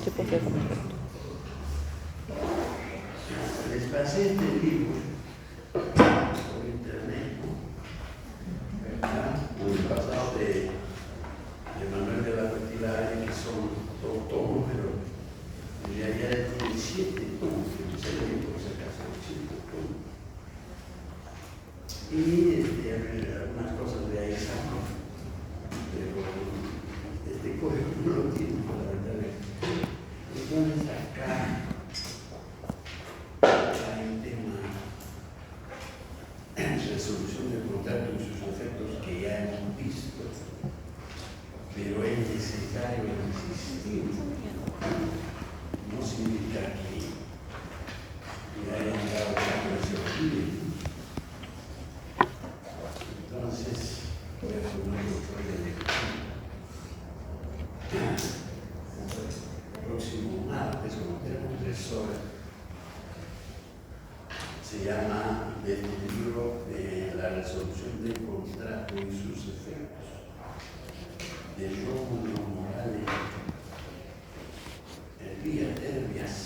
Sí, por cierto. Les pasé este libro por internet, pasado de Manuel de la Fertilidad, que son 2 tomos, pero en realidad tiene 7 tomos, que no sé por si acaso 7 tomos. Y algunas cosas de ahí saco, pero este código no lo tiene fundamentalmente. Entonces acá hay un tema, resolución del contrato y sus efectos que ya hemos visto, pero es necesario insistir. No significa que hayan dado tanto ese origen. Entonces, voy a tomar otro de lectura. El próximo martes, como tenemos 3 horas, se llama el libro de la resolución del contrato y sus efectos, de Rómulo Morales Herbias.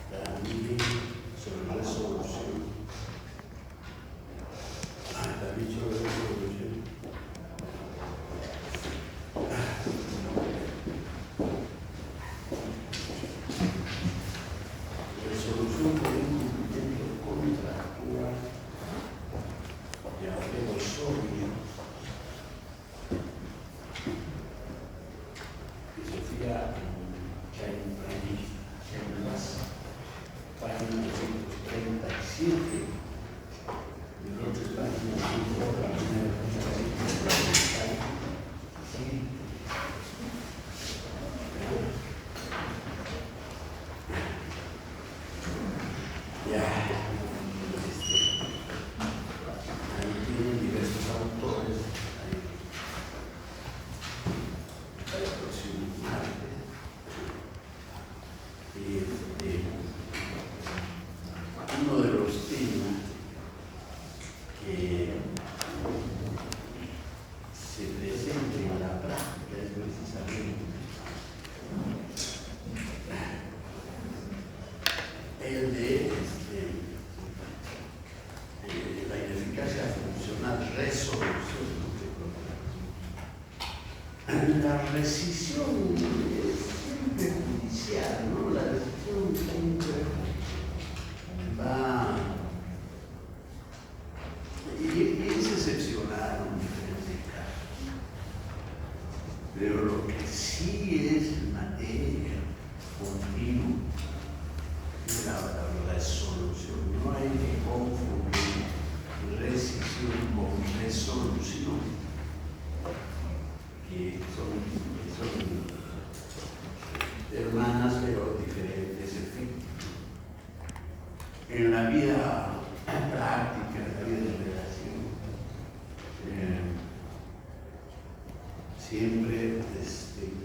También sobre resolución. También sobre resolución. Resolución por incumplimiento contractual de apego sólido. Que Sofía Chaimlas, página 237, y en otras páginas, ahí tienen diversos autores, para el próximo martes. Uno de los temas que se presenta en la práctica es precisamente el de la ineficacia funcional, resolución. La rescisión es siempre judicial, ¿no? La rescisión siempre va, y es excepcional en diferentes casos, pero lo que sí es materia continua es la resolución. No hay que confundir rescisión con resolución, que son hermanas pero diferentes efectos. En la vida práctica, en la vida de relación, siempre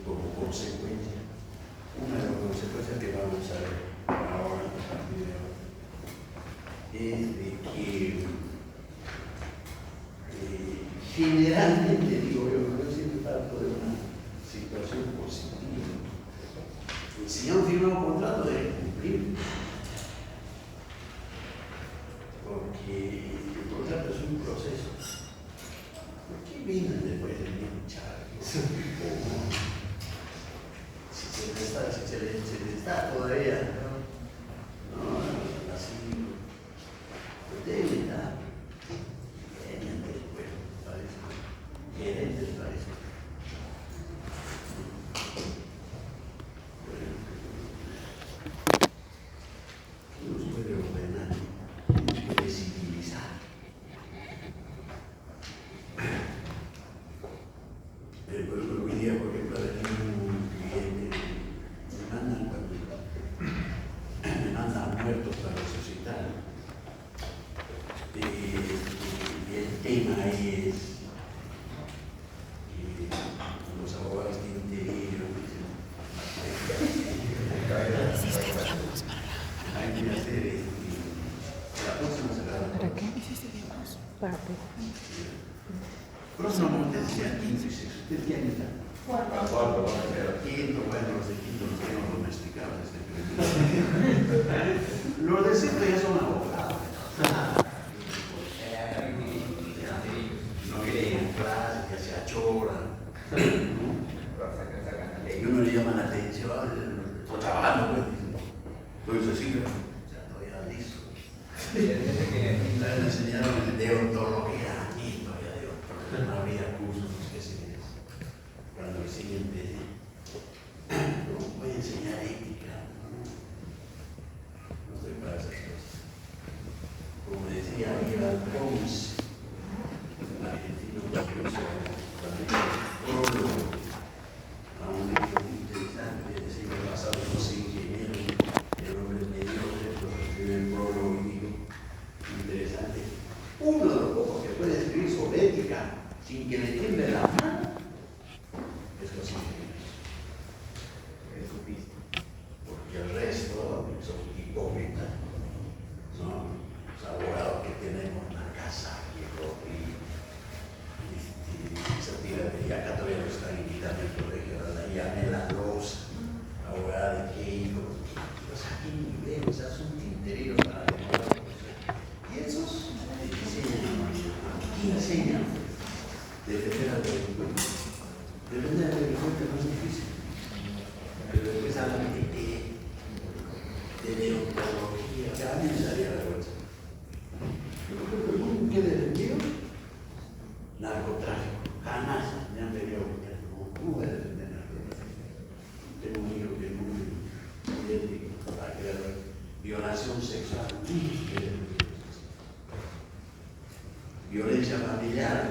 como consecuencia, una de las consecuencias que vamos a ver ahora a partir de ahora, es de que generalmente, digo yo siempre parto de una situación positiva. Si han firmado un contrato, deben cumplir, porque el contrato es un proceso. ¿Por qué vienen después de luchar? Si se les está todavía, no, así, deben dar. Gerentes para eso. Nos puede ordenar, visibilizar. Hoy día, por ejemplo, tenemos un cliente, me mandan cuando Parte. Próximo decía quinto y sexto. ¿Usted qué año está? Cuarto. Quinto, bueno, los de quinto los tengo domesticados desde primero. Los de sexto ya son abogados. No quieren entrar, ya se achoran. Y uno le llama la atención, estoy trabajando, pues. Entonces sí, ya estoy listo. Me enseñaron de ontología, y todavía de ontología, no había cursos, no sé si es. Cuando el siguiente, no voy a enseñar ética, no estoy para esas cosas. Como decía Aníbal Ponce, un argentino que hizo también prólogo a un libro muy interesante del siglo pasado, no sé, ingeniero, el hombre es mediocre, pero escribe el prólogo y digo, interesante. Uno de los pocos que puede escribir sobre ética sin que le tiemble la mano es los ingenieros. Porque el resto son hipócritas, son los abogados que tenemos en la casa y esa tira de acá todavía no están invitando al colegio, la llamé la Rosa, abogada de Keiko, pues aquí ni veo, o sea, son tintereros para demorar. Y esos enseñan defender al delincuente. Defender al delincuente no es difícil, pero después hablan de deontología, que a mí me salía la vergüenza. Yo creo que el mundo que defendió narcotráfico, jamás me han venido a buscar. ¿Cómo voy a defender narcotráfico? Tengo un hijo que es muy ético, para que la violación sexual, violencia familiar,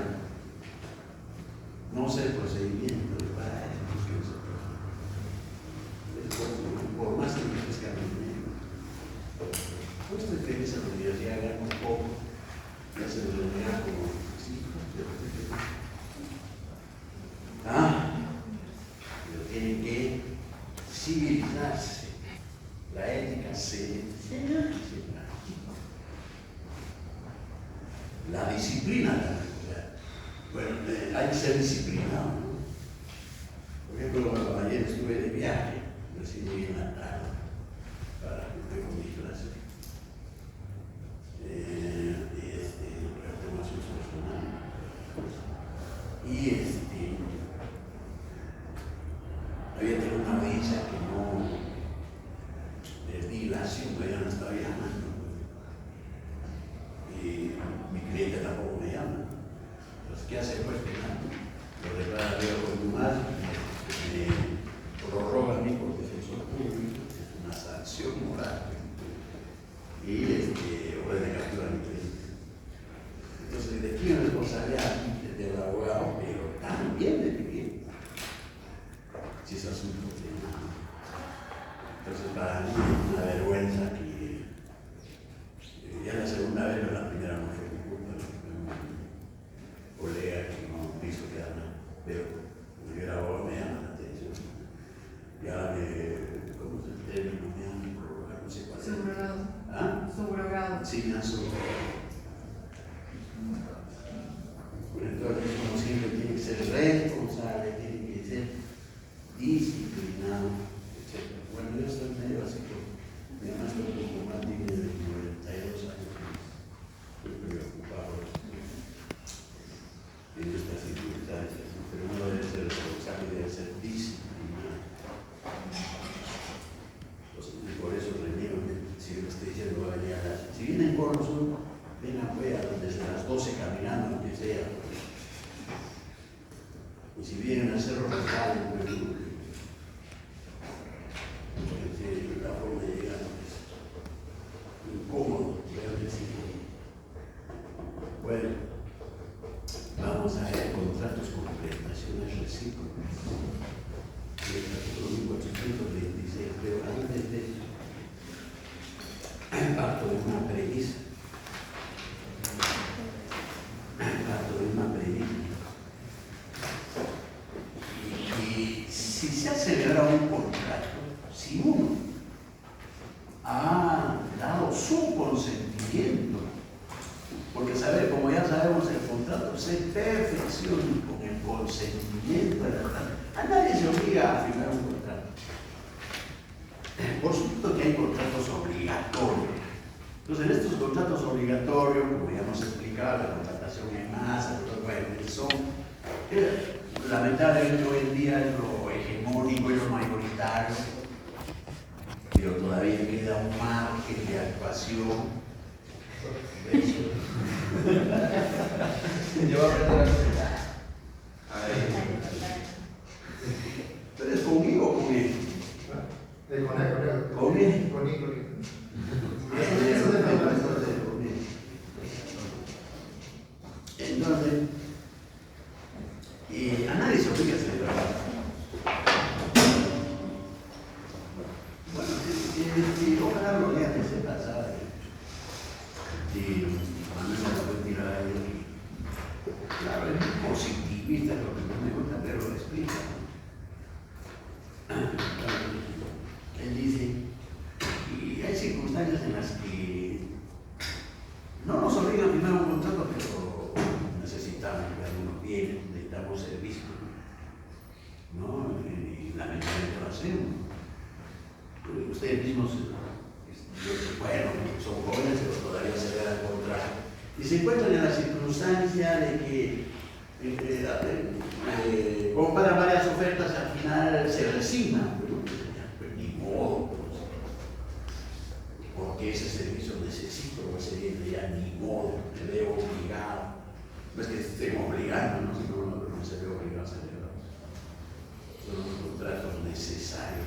no sé el procedimiento de para eso, por más que me ofrezca a mí, pues estoy feliz en la universidad, gano un poco, ya se lo venía como pero tienen que civilizarse. La ética se enseña. La disciplina también. Bueno, hay que ser disciplinado, ¿no? Por ejemplo, ayer estuve de viaje, recién llegué en la tarde para cumplir con mi clase. Tengo asuntos personales. Y había tenido una audiencia que no di la siempre ya no estaba llamando. Y mi cliente tampoco me llama. Entonces, ¿qué hace? Pues que lo declara de contumaz, me prorroga a mí por defensor público, es una sanción moral. Y orden de captura a mi cliente. Entonces, de quién es responsabilidad del abogado, pero también de mi cliente. Si es asunto de nada. Entonces, para mí es una vergüenza que ya la segunda vez, pero la primera no fue mi culpa, un colega que no hizo quedar nada, pero como yo era abogado me llama la atención. Y ahora ¿cómo es el término? Me han prorrogado, no sé cuál es. Subrogado. ¿Ah? Subrogado. Sí, me han subrogado. Entonces, como siempre, tiene que ser responsable, tiene que ser disciplinado, etc. Bueno, yo estoy medio así que mi mamá está un poco más digna de 92 años. Estoy preocupado en estas circunstancias, ¿no? Pero uno debe ser responsable y debe ser disciplinado. Entonces, y por eso reniego, si yo estoy diciendo, va a venir a las... Si vienen por los uno, vengan pues a desde las 12 caminando, aunque sea. Y si vienen a Cerro Rosales, pues la forma de llegar es incómodo, realmente sí. Bueno, vamos a ver contratos con prestaciones recíprocas. El artículo 1826, pero antes de eso, parto de una premisa. Y si se ha celebrado un contrato, si uno ha dado su consentimiento, porque como ya sabemos, se perfeccione con el consentimiento de la parte. A nadie se obliga a firmar un contrato. Por supuesto que hay contratos obligatorios. Entonces, en estos contratos obligatorios, como ya hemos explicado, la contratación en masa, bueno, son lamentablemente hoy en día es lo hegemónico y lo mayoritario, pero todavía queda un margen de actuación. Yo voy a aprender ¿Tú eres conmigo o con él? Con él. Entonces, a nadie se obliga a celebrar. Bueno, ojalá lo lean ese pasaje. Manuel me lo puede tirar ahí. Claro, es muy positivista lo que no me gusta, pero lo explica. Él dice, y hay circunstancias en las que no nos obligan a firmar un contrato, pero necesitamos que algunos bienes, necesitamos servicios, ¿no? Y lamentablemente lo hacemos. Ustedes mismos, bueno, son jóvenes, pero todavía se ven al contrario. Y se encuentran en la circunstancia de que comparan varias ofertas y al final se resignan. Pues, ni modo, pues, porque ese servicio necesito, o ese bien ya ni modo, me veo obligado. No es que estén obligando, ¿no? Sino no se ve obligado a celebrar. Son los contratos necesarios.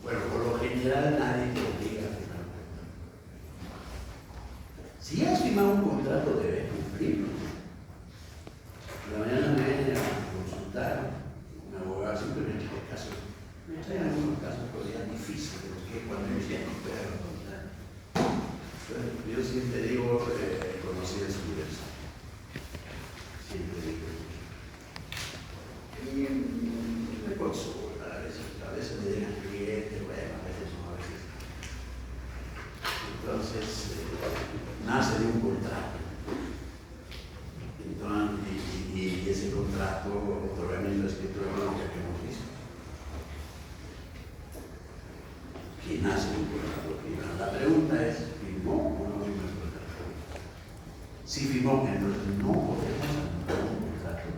Bueno, por lo general nadie te obliga a firmar un contrato. Si has firmado un contrato, debes cumplirlo. La mañana me viene a consultar un abogado, siempre en este caso, hay algunos casos todavía difíciles, porque cuando yo ya no puedo contar. Yo siempre digo, conocí a su universo. Siempre digo. Y me consulta, a veces me dejan cliente, bueno, a veces no, a veces. Entonces, nace de un contrato. Entonces, y ese contrato, obviamente, la escritura económica que hemos visto, que nace de un contrato privado. La pregunta es, ¿firmó o no firmó el contrato? Si firmó, entonces no podemos anular un contrato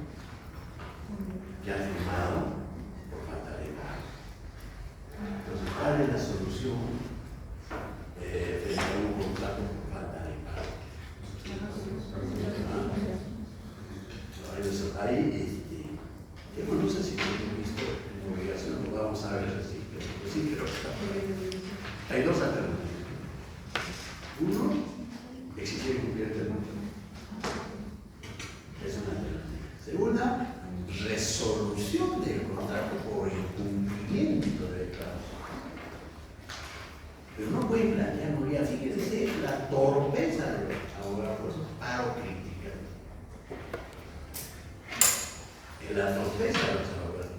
que ha firmado por falta de pago. Entonces, ¿cuál es la solución frente a un contrato por falta de pago? Ahí, no sé si hemos visto en obligación, lo vamos a ver así, pero sí, pero hay dos alternativas. Uno, exigir cumplir el contrato. Es una alternativa. Segunda, resolución del contrato por incumplimiento del plazo. Pero no pueden plantear, no, ya fíjense la torpeza de los abogados, paro crítica. La torpeza de los abogados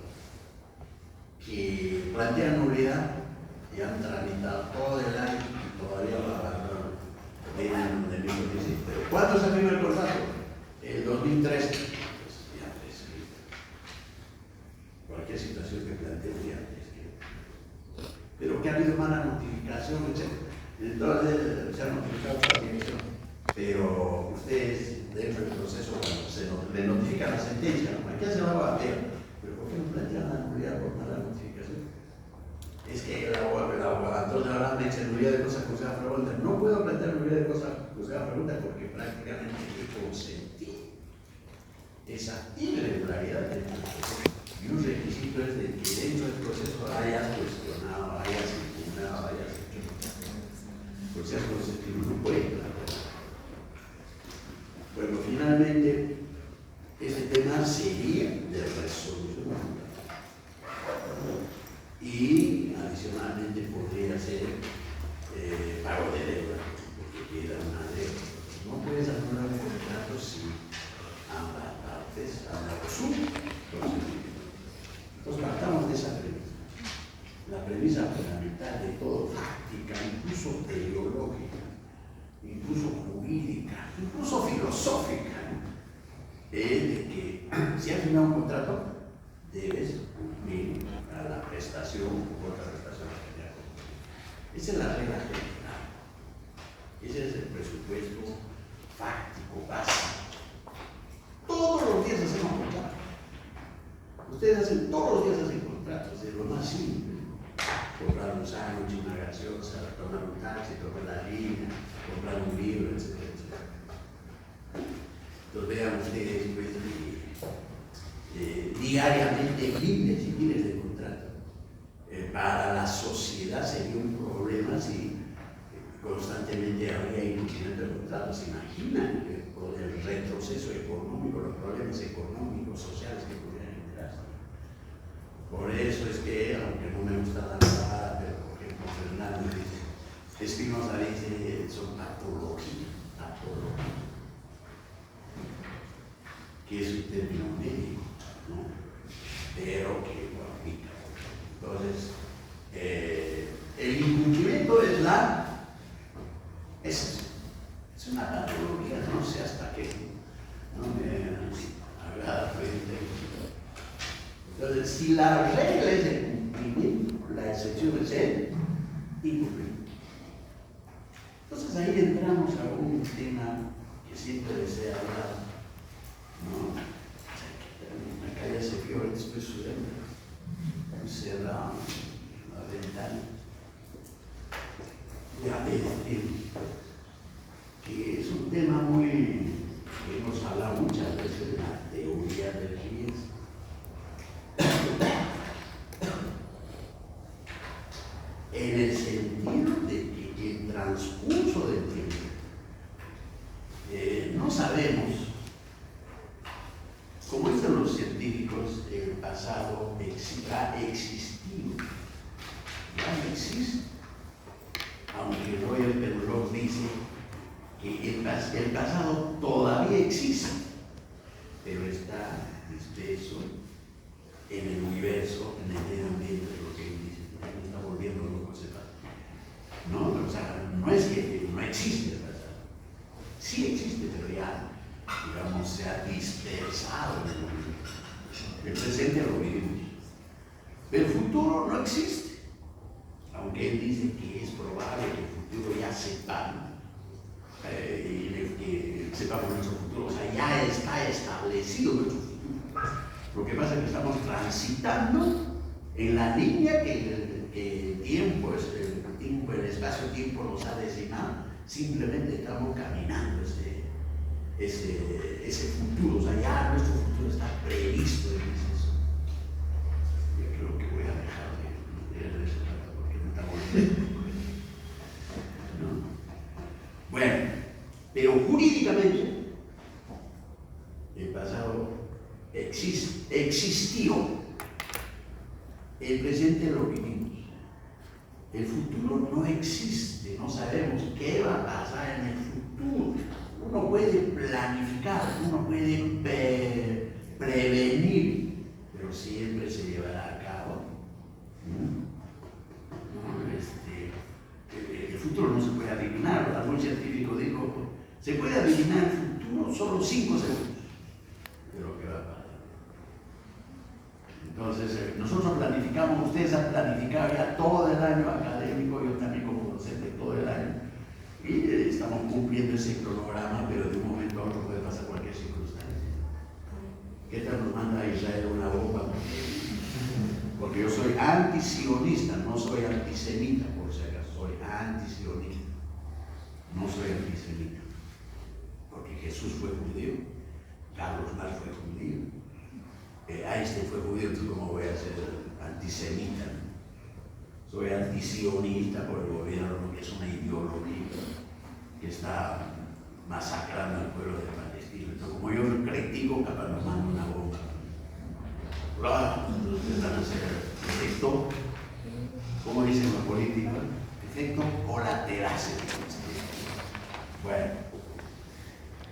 que plantean nulidad y han tramitado todo el año y todavía lo abandonan. Vienen de 2016. Pero ¿cuándo se firmó el contrato? El 2013. Pues ya prescrito. Cualquier situación que planteen ya prescrito. Pero que ha habido mala notificación, etc. Entonces se ha notificado esta dirección. Pero ustedes, dentro del proceso, cuando se le notifica la sentencia, ¿no? Aquí se va a bater. Pero ¿por qué no plantean la nulidad por mala notificación? Es que el abogado, entonces ahora me dice nulidad de cosas juzgadas fraudulenta. No puedo plantear nulidad de cosas juzgadas fraudulenta porque prácticamente yo consentí esa irregularidad del proceso. Y un requisito es de que dentro del proceso hayas cuestionado, hayas impugnado, hayas hecho. Por si has consentido, no puede plantear. Bueno, finalmente, este tema sería de resolución. Y adicionalmente podría ser pago de deuda, porque queda una deuda. No puedes anular un contrato si ambas partes han dado su consentimiento. Entonces partamos de esa premisa. La premisa fundamental de todo, fáctica, incluso teleológica, incluso jurídica, incluso filosófica, ¿no? es de que si has firmado un contrato, debes cumplir a la prestación u otra prestación que ya cumpliste. Esa es la regla general. Ese es el presupuesto fáctico, básico. Todos los días hacemos contratos. Ustedes todos los días hacen contratos, es lo más simple. Comprar un sándwich, una gaseosa, tomar un taxi, tomar la línea, comprar un libro, etc. Entonces vean ustedes pues, diariamente miles y miles de contratos. Para la sociedad sería un problema si constantemente habría incumplimiento de contratos. ¿Se imaginan el retroceso económico, los problemas económicos, sociales que podrían generarse? Por eso es que, aunque no me gusta la palabra, pero por ejemplo Fernando dice, Espinosa dice, son patología, que es un término médico, ¿no? Pero que lo aplica. Entonces, el incumplimiento es una patología, no sé hasta qué, no me agrada frente. Entonces, si la regla es el cumplimiento, la excepción es el incumplimiento. Entonces ahí entramos a un tema que siempre desea hablar, ¿no? Acá ya se vio, ahorita estoy sudando, cerrado la ventana. Ya decir que es un tema que hemos hablado muchas veces de la teoría del riesgo. En el sentido de que el transcurso del tiempo no sabemos, como dicen los científicos, el pasado ha existido, ya existe, aunque Roger Penrose dice que el pasado todavía existe, pero está disperso en el universo, en el medio ambiente, lo que él dice, me está volviendo loco ese pasado. No, o sea, no es que no existe el pasado, sí existe, pero ya, digamos, se ha dispersado en el universo. El presente lo vivimos, pero el futuro no existe, aunque él dice que es probable que el futuro ya sepamos, que sepamos nuestro futuro, o sea, ya está establecido nuestro futuro. Lo que pasa es que estamos transitando en la línea que el tiempo, el espacio-tiempo nos ha designado. Simplemente estamos caminando ese futuro, o sea, ya nuestro futuro está previsto en eso. Yo creo que voy a dejar de leer ese rato porque me está volviendo. ¿No? Bueno, pero jurídicamente el pasado existió, el presente lo vivimos, el futuro no existe, no sabemos qué va a pasar en el futuro. Uno puede planificar, uno puede prevenir, pero siempre se llevará a cabo. El futuro no se puede adivinar. Algún científico dijo, se puede adivinar el futuro solo 5 segundos de lo que va a pasar. Entonces, nosotros planificamos, ustedes han planificado ya todo el año académico, yo también como docente todo el año, y estamos cumpliendo ese cronograma, pero de un momento a otro puede pasar cualquier circunstancia. ¿Qué tal nos manda a Israel una bomba? Porque yo soy antisionista, no soy antisemita, por si acaso, soy antisionista, no soy antisemita, porque Jesús fue judío, Carlos Marx fue judío, Einstein fue judío, entonces ¿cómo voy a ser antisemita? Soy antisionista por el gobierno, que es una ideología que está masacrando al pueblo de Palestina. Entonces, como yo critico, capaz nos mando una bomba. Entonces van a hacer efecto, como dicen los políticos, efecto colateral. Bueno,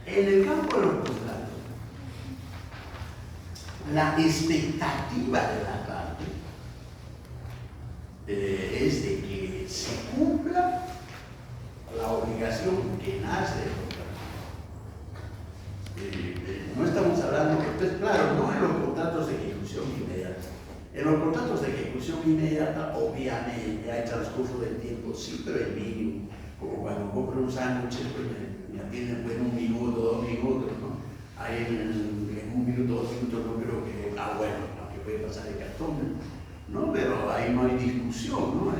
en el campo de los contratos, la expectativa de la parte es de que se cumpla la obligación que nace del contrato. No estamos hablando ejecución inmediata, obviamente, hay transcurso del tiempo, sí, pero el mínimo. Como cuando compro un sándwich, pues me atienden en 1 minuto, 2 minutos, ¿no? Ahí en 1 minuto, 2 minutos, no creo que, bueno, aunque puede pasar el cartón, ¿no? Pero ahí no hay discusión, ¿no?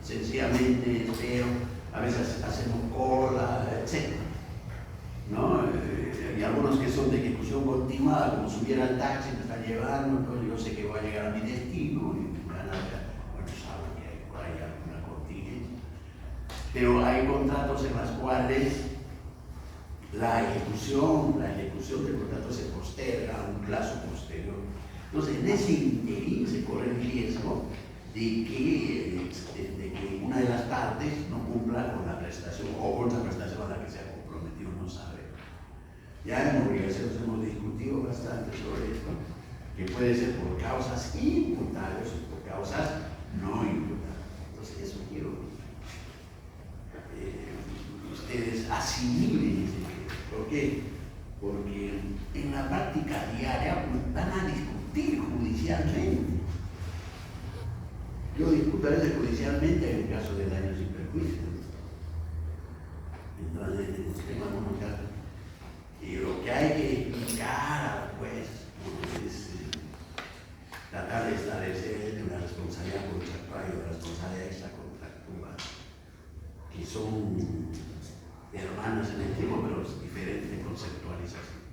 Sencillamente espero, a veces hacemos cola, etc. ¿No? Y algunos que son de ejecución continuada, como subiera al taxi, me están llevando, entonces yo sé que voy a llegar a mi destino, y van a ver, bueno, saben que hay por ahí alguna contingencia. Pero hay contratos en los cuales la ejecución del contrato se posterga a un plazo posterior. Entonces, en ese interín se corre el riesgo de que una de las partes no cumpla con la prestación o con la prestación a la que se ha comprometido, no sabe. Ya en obligaciones hemos discutido bastante sobre esto, que puede ser por causas imputables o por causas no imputables. Entonces, eso quiero que ustedes asimilen ese riesgo. ¿Por qué? Porque en la práctica diaria van a discutir judicialmente. Yo discuto a veces judicialmente en el caso de daños y perjuicios. Entonces, tengo algunos casos. Y lo que hay que explicar, pues, es tratar de establecer una responsabilidad contractual y una responsabilidad extracontractual, que son hermanas en el tiempo, pero es diferente conceptualización,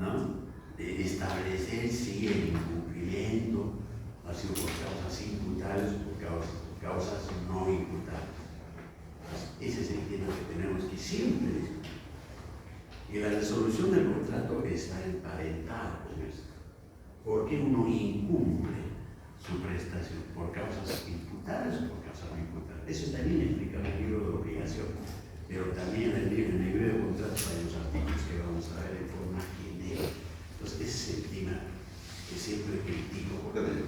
¿no? De establecer si el incumplimiento ha sido por causas imputables o por causas no imputables. Ese es el tema que tenemos que siempre discutir. Y la resolución del contrato está emparentada con esto. ¿Por qué uno incumple su prestación? ¿Por causas imputables o por causas no imputables? Eso también explica en el libro de obligación, pero también en el libro de contratos hay los artículos que vamos a ver en forma genérica. Entonces, ese es el tema que siempre critico, porque le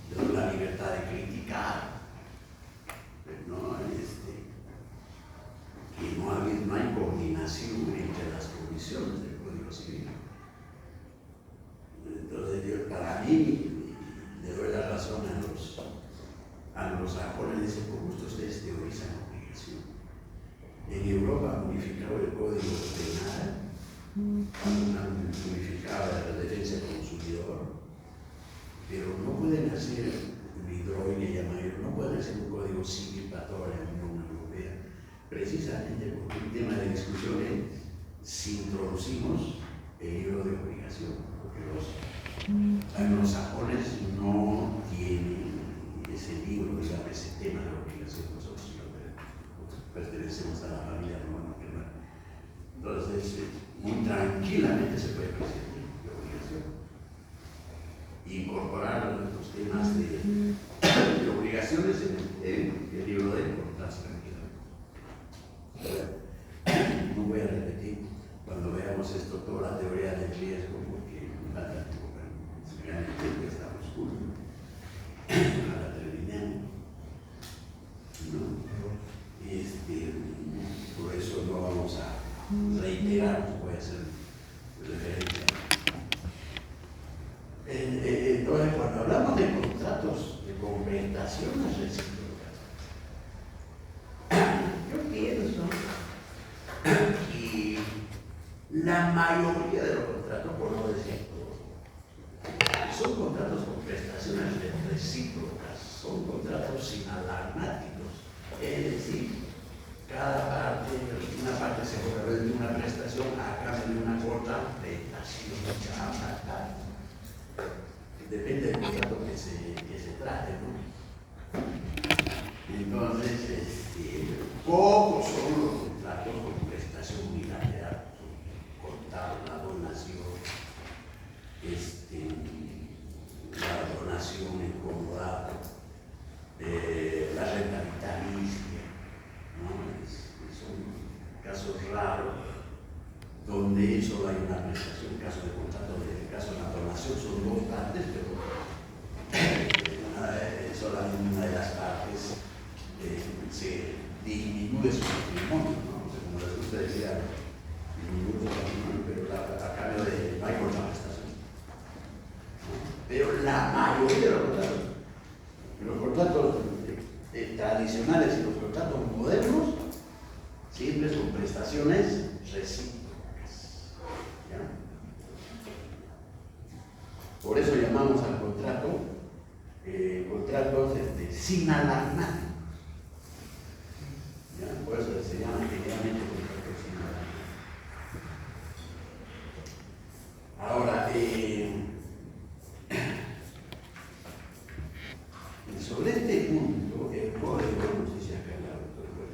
doy la libertad de criticar, pero que no hay coordinación entre las comisiones del Código Civil. Entonces, para mí, le doy la razón a los acordes, por gusto ustedes teorizan obligación. En Europa han modificado el Código Penal, han modificado la defensa del consumidor, pero no pueden hacer un hidroide que llaman, no pueden hacer un Código Civil para toda la Unión Europea, precisamente porque un tema de discusión es si introducimos el libro de obligación, porque los anglosajones no tienen ese libro, digamos, ese tema de obligación. Nosotros pertenecemos a la familia romano-germana. Entonces, muy tranquilamente se puede prescindir de obligación. Incorporar los temas de obligaciones en el libro de contratos tranquilamente. No voy a repetir cuando veamos esto toda la teoría del riesgo, porque me falta tiempo para explicar el tiempo que está oscuro. Ahora terminemos. ¿No? Por eso no vamos a reiterar, no voy a hacer referencia. Entonces, cuando hablamos de contratos de compensaciones recíprocas, yo pienso que la mayoría de los contratos, por no decir todos, son contratos con prestaciones recíprocas, son contratos inalarmáticos, es decir, cada parte, una parte se vuelve una prestación a cambio de una corta prestación. Depende del contrato que se trate, ¿no? Entonces, pocos son los contratos con prestación unilateral, cortar la donación, en conjunto, la renta vitalicia, ¿no? Son casos raros donde solo hay una prestación, caso de contrato, en el caso de la donación son dos partes, pero solamente una de las partes se disminuye su patrimonio, ¿no? O sea, como les gusta decir, disminuye su patrimonio, pero a cambio de no hay contraprestación. Pero la mayoría de los contratos tradicionales y los contratos modernos siempre son prestaciones recíprocas. ¿Ya? Por eso llamamos al contrato contratos sin alarmar. ¿Ya? Por eso se llama generalmente contratos sin alarmar. Ahora, sobre este punto, el código, no sé si acá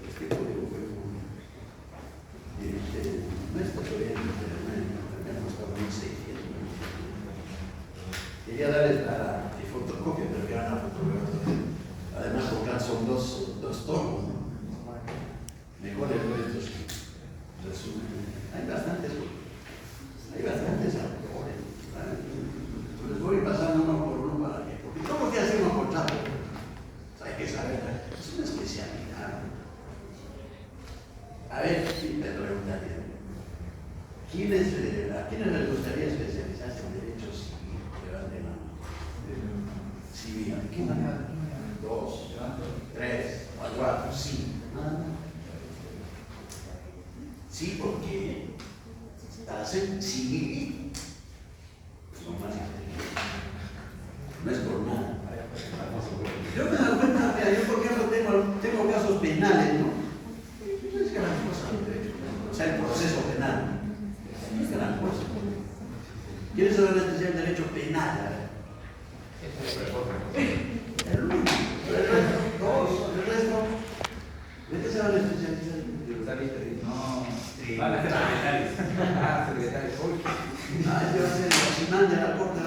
este código fue no está todavía en internet, no está en 1600. Quería darles la fotocopia, pero que van a fotografía. Además, porque son dos tomos, ¿no? Mejor el estos resumen. Hay bastantes autores. Les voy pasando uno por uno para que. Porque ¿cómo que hacemos contrato? Hay que saber, es una especialidad. A ver, sí, te preguntaría. ¿A quiénes les gustaría especializarse en derecho civil? Levanten la mano. Civil. ¿Qué manera? 2, 3, 4, 5. Sí, porque para ser civil son más inteligentes. No es por nada. Yo me doy cuenta, mira, yo por ejemplo tengo casos penales, ¿no? No es gran cosa el derecho, o sea, el proceso penal. No es gran cosa. ¿Quieres saber la especial de derecho penal? El único. El resto. ¿De qué se va la especialidad? No, secretarios. Secretarios. Yo sé, el final de la corte.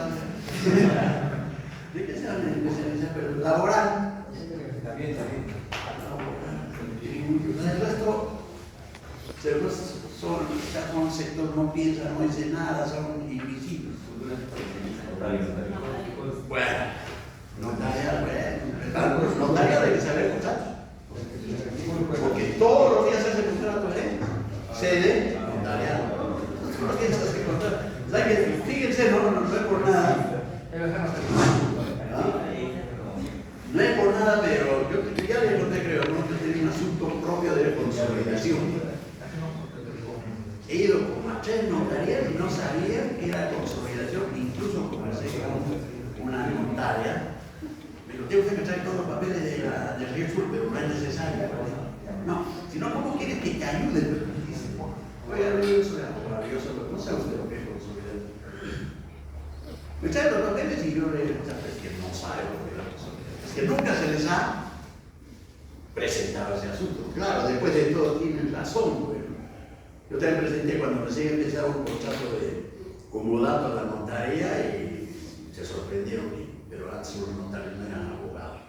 ¿De qué se habla de especialidad? Pero laboral. También. El resto son sectores, no piensan, no dicen nada, son invisibles. Bueno, notaria debe saber contratos. Porque todos los días se hace contrato, sede, notariado. Todos los días se hace contrato. O sea que, fíjense, no es por nada. No es por nada, pero yo ya no te creo, ¿no? Yo tenía un asunto propio de consolidación. He ido como a 3 notarías y no sabía que era consolidación, incluso conversé con una notaria. Me lo tengo que traer todos los papeles del Riesgo, pero no es necesario. No, sino ¿cómo quieres que te ayude? Oye, eso es maravilloso, no sabe usted lo que es consolidación. Me trae los papeles y yo le digo, es que no sabe lo que es la consolidación. Es que nunca se les ha presentado ese asunto. Claro, después de todo tienen razón. Yo también presenté cuando recién empezaba un contrato de comodato a la notaría y se sorprendieron, pero antes los notarios no eran abogados.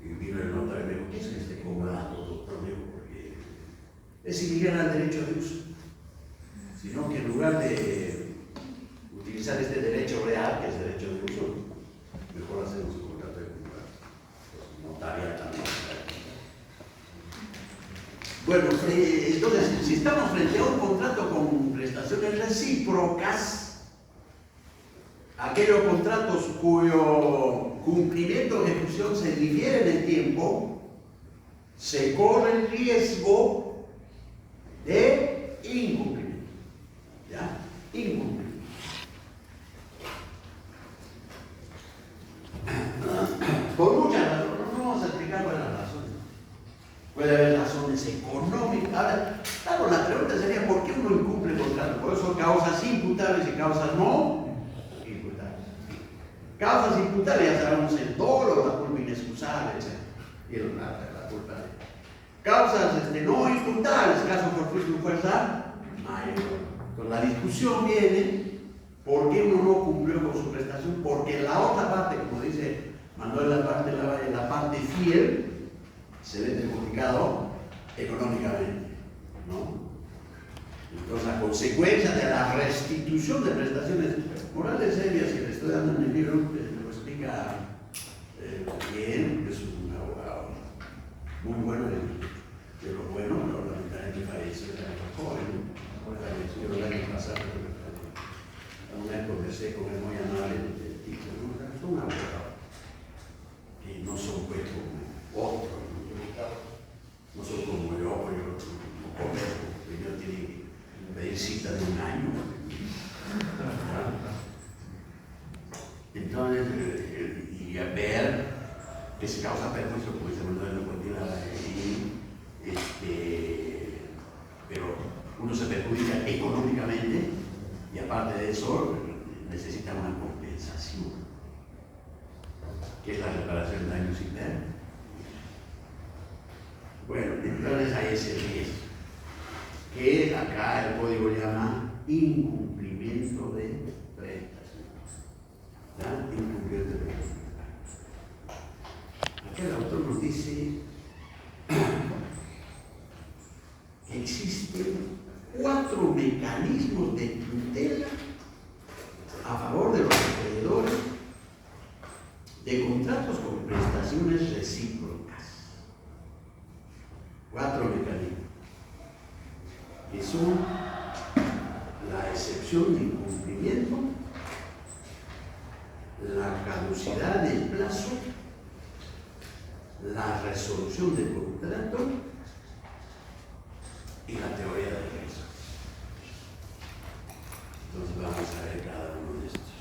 Y vino el notario y me dijo, ¿qué es este comodato, doctor? Me dijo, porque es similar al derecho de uso, sino que en lugar de utilizar este derecho real, que es derecho de uso, mejor hacemos un contrato de notaria también. Bueno, entonces, si estamos frente a un contrato con prestaciones recíprocas, aquellos contratos cuyo cumplimiento o ejecución se difiere en el tiempo, se corre el riesgo de incumplimiento. ¿Ya? Incumplimiento. Por muchas razones, no vamos a explicar cuáles son las razones. Puede haber razones económicas. Ahora, claro, la pregunta sería ¿por qué uno incumple el contrato? Por eso causas imputables y causas no imputables. Causas imputables, ya sabemos el dolo, la culpa inexcusable, etc. Y la culpa de. Causas no imputables, caso fortuito y fuerza mayor. Entonces la discusión viene ¿por qué uno no cumplió con su prestación? Porque la otra parte, como dice Manuel la parte fiel, se ve perjudicado económicamente, ¿no? Entonces, la consecuencia de la restitución de prestaciones morales serias que le estoy dando en el libro, lo explica bien, es un abogado muy bueno de lo bueno, pero lamentablemente falleció de la joven, falleció el año pasado, una vez conversé con él muy amable del título, es un abogado, y no son pues como otros. que se causa perjuicio, como dice Manuel, no continúa pero uno se perjudica económicamente y aparte de eso necesita una compensación, que es la reparación de daños internos. Bueno, entonces hay ese riesgo, que acá el código llama incumplimiento de prestaciones. Incumplimiento de prestaciones. Acá el autor nos dice que existen 4 mecanismos de tutela a favor de los acreedores de contratos con prestaciones recíprocas. 4 mecanismos, que son la excepción de incumplimiento, la caducidad del plazo, la resolución del contrato y la teoría del riesgo. Entonces vamos a ver cada uno de estos.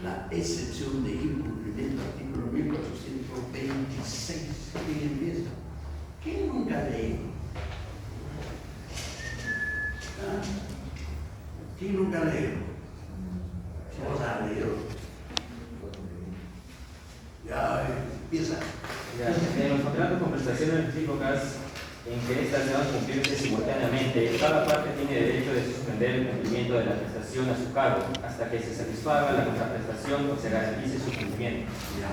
La excepción de incumplimiento, artículo 1426. ¿Quién empieza? ¿Quién nunca lee? ¿Quién nunca lee? ¿Vos has leído? Ya empieza. En los contratos con prestaciones recíprocas en que estas deban cumplirse simultáneamente, cada parte tiene derecho de suspender el cumplimiento de la prestación a su cargo hasta que se satisfaga la contraprestación o se garantice su cumplimiento. Ya.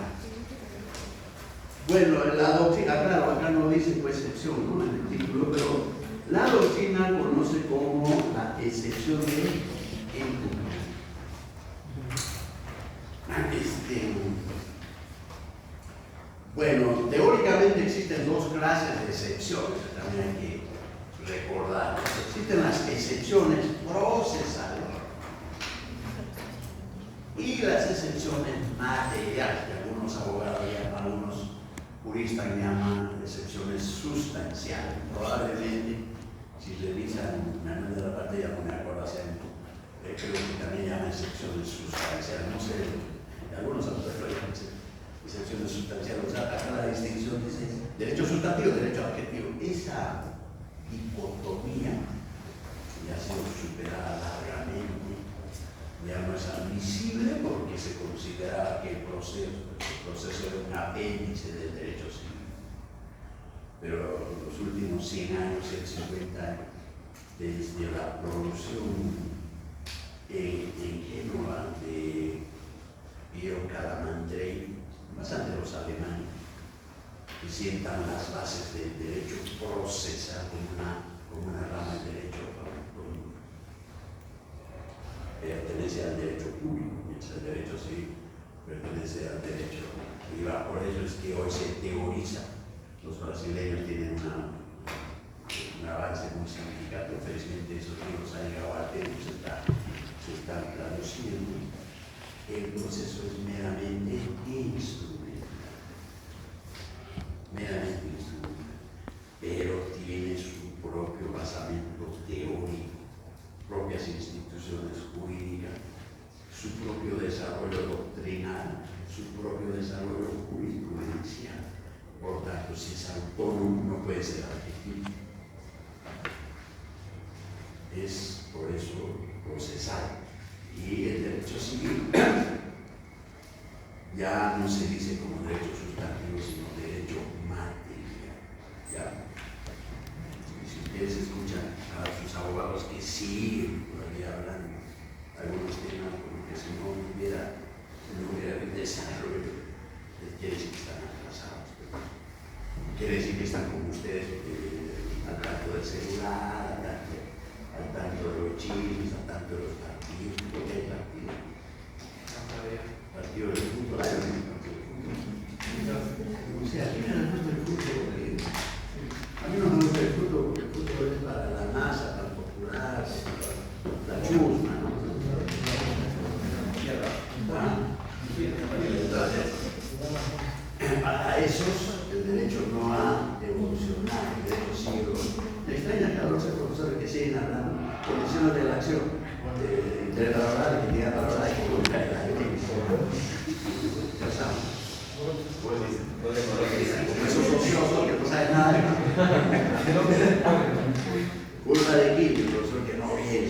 Bueno, la doctrina, claro, acá no dice pues excepción, ¿no?, en el título, pero la doctrina conoce como la excepción de incumplimiento. Bueno, teóricamente existen 2 clases de excepciones, también hay que recordar. Existen las excepciones procesales y las excepciones materiales, que algunos abogados llaman, algunos juristas llaman excepciones sustanciales. Probablemente, si revisan Manuel de la Parte, ya no me acuerdo hacia creo que también llaman excepciones sustanciales, no sé, algunos autores lo llaman excepciones sustanciales. O sea, acá la distinción dice derecho sustantivo, derecho adjetivo. Esa dicotomía ya ha sido superada largamente, ya no es admisible porque se considera que el proceso era un apéndice del derecho civil. Pero los últimos 100 años, 150 años, desde la producción en Génova de Piero Calamandrei, bastante los alemanes, que sientan las bases del derecho procesal como una rama del derecho pertenece al derecho público, mientras el derecho civil pertenece al derecho privado. Por eso es que hoy se teoriza. Los brasileños tienen un avance muy significativo. Felizmente esos libros han llegado a tiempo, se están traduciendo. El proceso es meramente instrumental, pero tiene su propio basamento teórico, propias instituciones jurídicas, su propio desarrollo doctrinal, su propio desarrollo jurisprudencial. Por tanto, si es autónomo, no puede ser adjetivo. Es por eso procesal. Y el derecho civil ya no se dice como derecho sustantivo, sino derecho material. ¿Ya? Y si ustedes escuchan a sus abogados que sí, todavía hablan algunos temas como que si no hubiera desarrollo, quiere decir que están atrasados. Quiere decir que están como ustedes al tanto del celular, al tanto de los chismes, al tanto de los partidos. ¿Por qué hay partidos? Partido del fútbol, hay un partido del fútbol. O sea, a mí no me gusta el fútbol porque a mí no me gusta el fútbol porque el fútbol es para la masa, para el popular, para la chusma, ¿no? Entonces, para esos el derecho no ha evolucionado, el derecho sigue. Me extraña que a los profesores que siguen hablando condiciones de la acción interlaboral, que tiene la palabra y que busca la ley. Como esos ociosos que no saben nada. Culpa de quién, el profesor que no viene.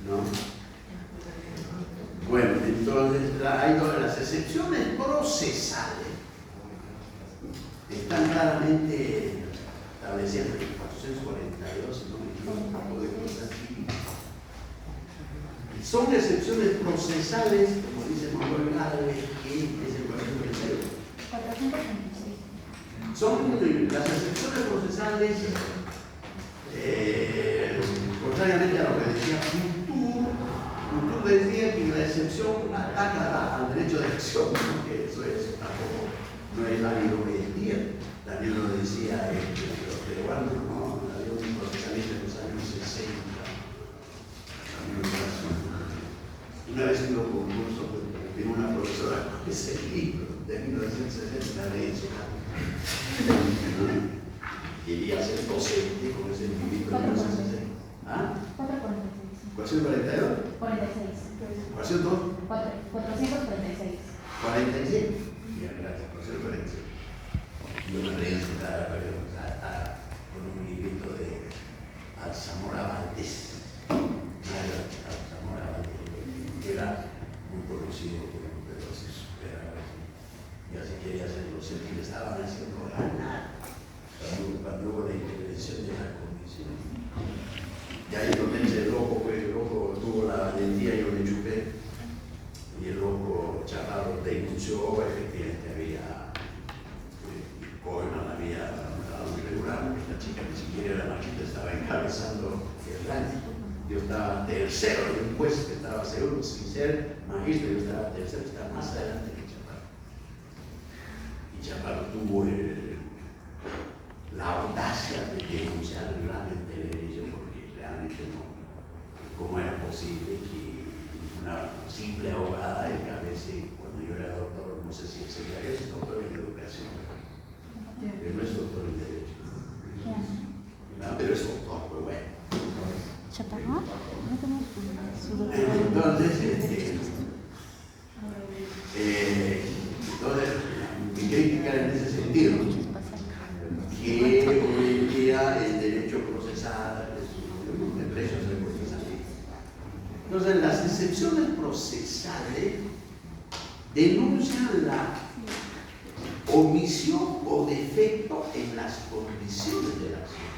¿No? Bueno, entonces hay las excepciones procesales están claramente establecidas en el 442, si no me equivoco, de cosas así. Son excepciones procesales, como dice Manuel Gálvez, que es el 436. Son las excepciones procesales, contrariamente a lo que decía Couture decía que la excepción ataca al derecho de acción, ¿no? Que eso es tampoco, no es válido hoy en día. También lo decía los peruanos, ¿no? Había un procesamiento en los años 60. Una vez en un concurso, vino una profesora con ese libro de 1960 de eso. Quería ser docente con ese libro de 1960. ¿Ah? 442. 46. ¿Cuál 2? 446. 46. Bien, gracias. 446. Yo me leí en su cara con un librito de Alzamora Valdés. Alzamora Valdés, que era muy conocido por los superadores. Y así quería ser docente y le estaban haciendo ganar cuando hubo la intervención de la comisión. Y ahí donde el loco, pues el loco tuvo la valentía, yo le chupé, y el loco Chaparro denunció efectivamente había coima, había dado irregular, porque la chica ni siquiera era maquita, estaba encabezando el ranking. Yo estaba tercero de un juez que estaba seguro, sin ser magistro, yo estaba tercero, estaba más adelante que Chaparro. Y Chaparro tuvo la audacia de denunciar el plan en televisión, porque realmente no, ¿cómo era posible que una simple abogada encabece, cuando yo era doctor, no sé si es doctor en educación, pero no es doctor en derecho. No, pero es doctor, pues bueno. ¿Chaparro? Entonces, mi crítica en ese sentido, que hoy en día el derecho procesal es de precios de procesamiento. Entonces, las excepciones procesales denuncian la omisión o defecto en las condiciones de la acción.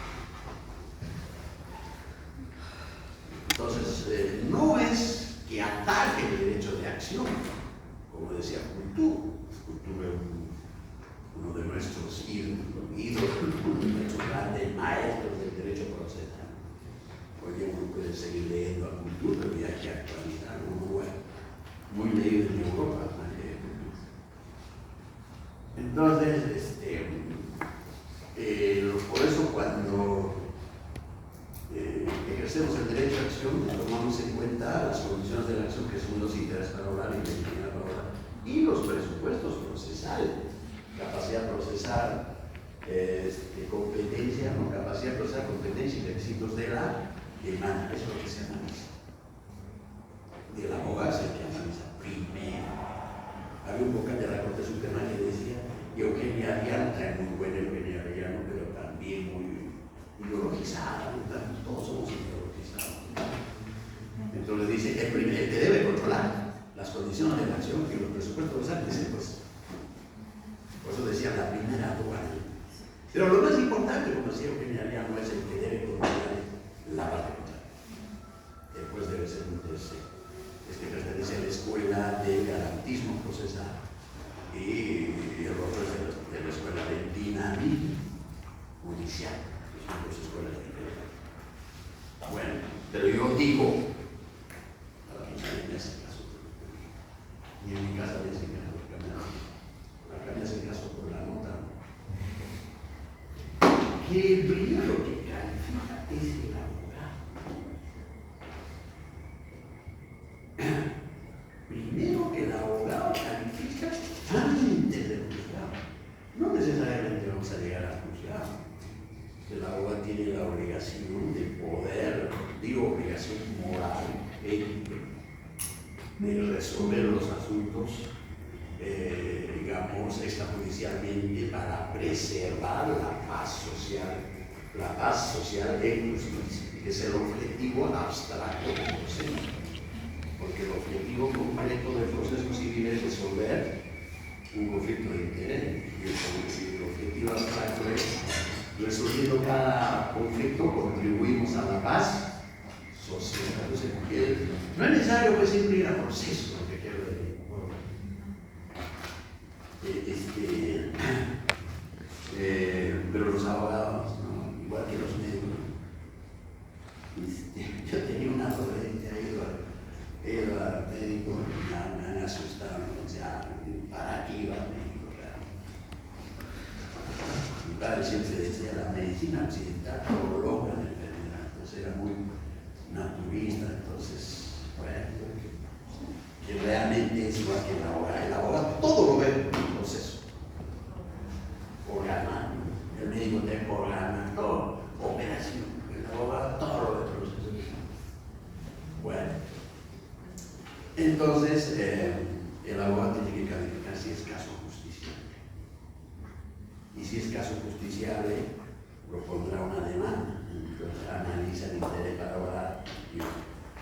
Entonces, no es que ataque el derecho de acción, como decía Couture. Couture es uno de nuestros ídolos, uno de nuestros grandes maestros del derecho procesal. Hoy día uno puede seguir leyendo a Couture, pero ya hay que actualizarlo, muy leído en Europa, más que Couture. Entonces, por eso cuando ejercemos el derecho a acción, tomamos en cuenta las condiciones de la acción, que son los intereses para obrar y la utilidad para obrar, y los presupuestos procesales, capacidad procesal, competencia, no, capacidad procesal, competencia y requisitos de la demanda. Eso es lo que se analiza. Del abogado se analiza primero. Había un vocal de la Corte Suprema que decía que Eugenia Arellano, muy buena Eugenia Arellano, pero también muy ideologizada, todos somos ideologizados. Entonces dice, el que debe controlar las condiciones de la acción y los presupuestos procesales, dice, pues, por eso decía la primera aduana. Pero lo más importante, como decía Eugenia Arellano, es el que debe controlar la parte contraria. Después debe ser un tercero. Es que pertenece a la escuela del garantismo procesal y el otro es de la escuela del dinamismo judicial, que son dos escuelas diferentes. Bueno, pero yo digo, en ese caso, y en mi casa me hacen caso, acá me hacen caso por la nota, que el primero que califica es el abogado. Primero el abogado califica antes del juzgado. No necesariamente vamos a llegar al juzgado. El abogado tiene la obligación de poder, digo obligación moral, ética, de resolver los asuntos, digamos, extrajudicialmente para preservar la paz social en justicia, que es el objetivo abstracto del proceso. Porque el objetivo concreto del proceso civil es resolver un conflicto de interés, y el objetivo abstracto es, resolviendo cada conflicto, contribuimos a la paz social. Entonces, no es necesario pues siempre ir a proceso, lo que quiero decir. Pero los abogados, ¿no? Igual que los médicos, yo tenía una adolescente, he ido al médico, me han asustado, ¿para qué iba al médico? Mi padre siempre decía, la medicina occidental prolonga la enfermedad, entonces era muy naturista, entonces, bueno, que realmente es igual que el abogado todo lo ve en el proceso. Programa, el médico te programa, todo, operación, el abogado todo lo ve en el proceso. Bueno, entonces el abogado tiene que calificar si es caso justiciable. Y si es caso justiciable, propondrá una demanda. Entonces analiza el interés para orar y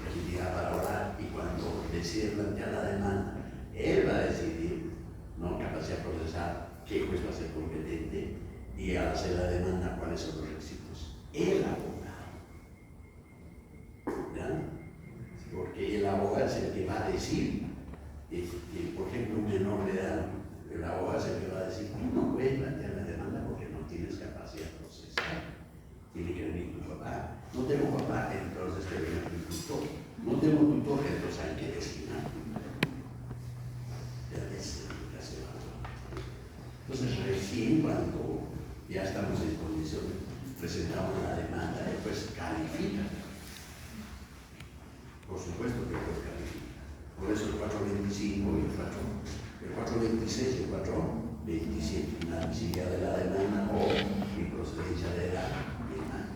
legitimidad para orar, y cuando decide plantear la demanda, él va a decidir, ¿no?, capacidad procesal, qué juez va a ser competente, y al hacer la demanda, cuáles son los requisitos. El abogado, ¿ya? Porque el abogado es el que va a decir, por ejemplo, un menor de edad, el abogado es el que va a decir, no puedes plantear la demanda porque no tienes capacidad procesal. Tiene que venir tu papá. No tengo papá, entonces que venga tu tutor. No tengo tutor, entonces hay que designar. Ya es lo que hace la ley. Entonces, recién cuando ya estamos en condiciones, presentamos la demanda, después califica. Por supuesto que después califica. Por eso el 425 y el 426 y el 427, una admisibilidad de la demanda o improcedencia de la demanda.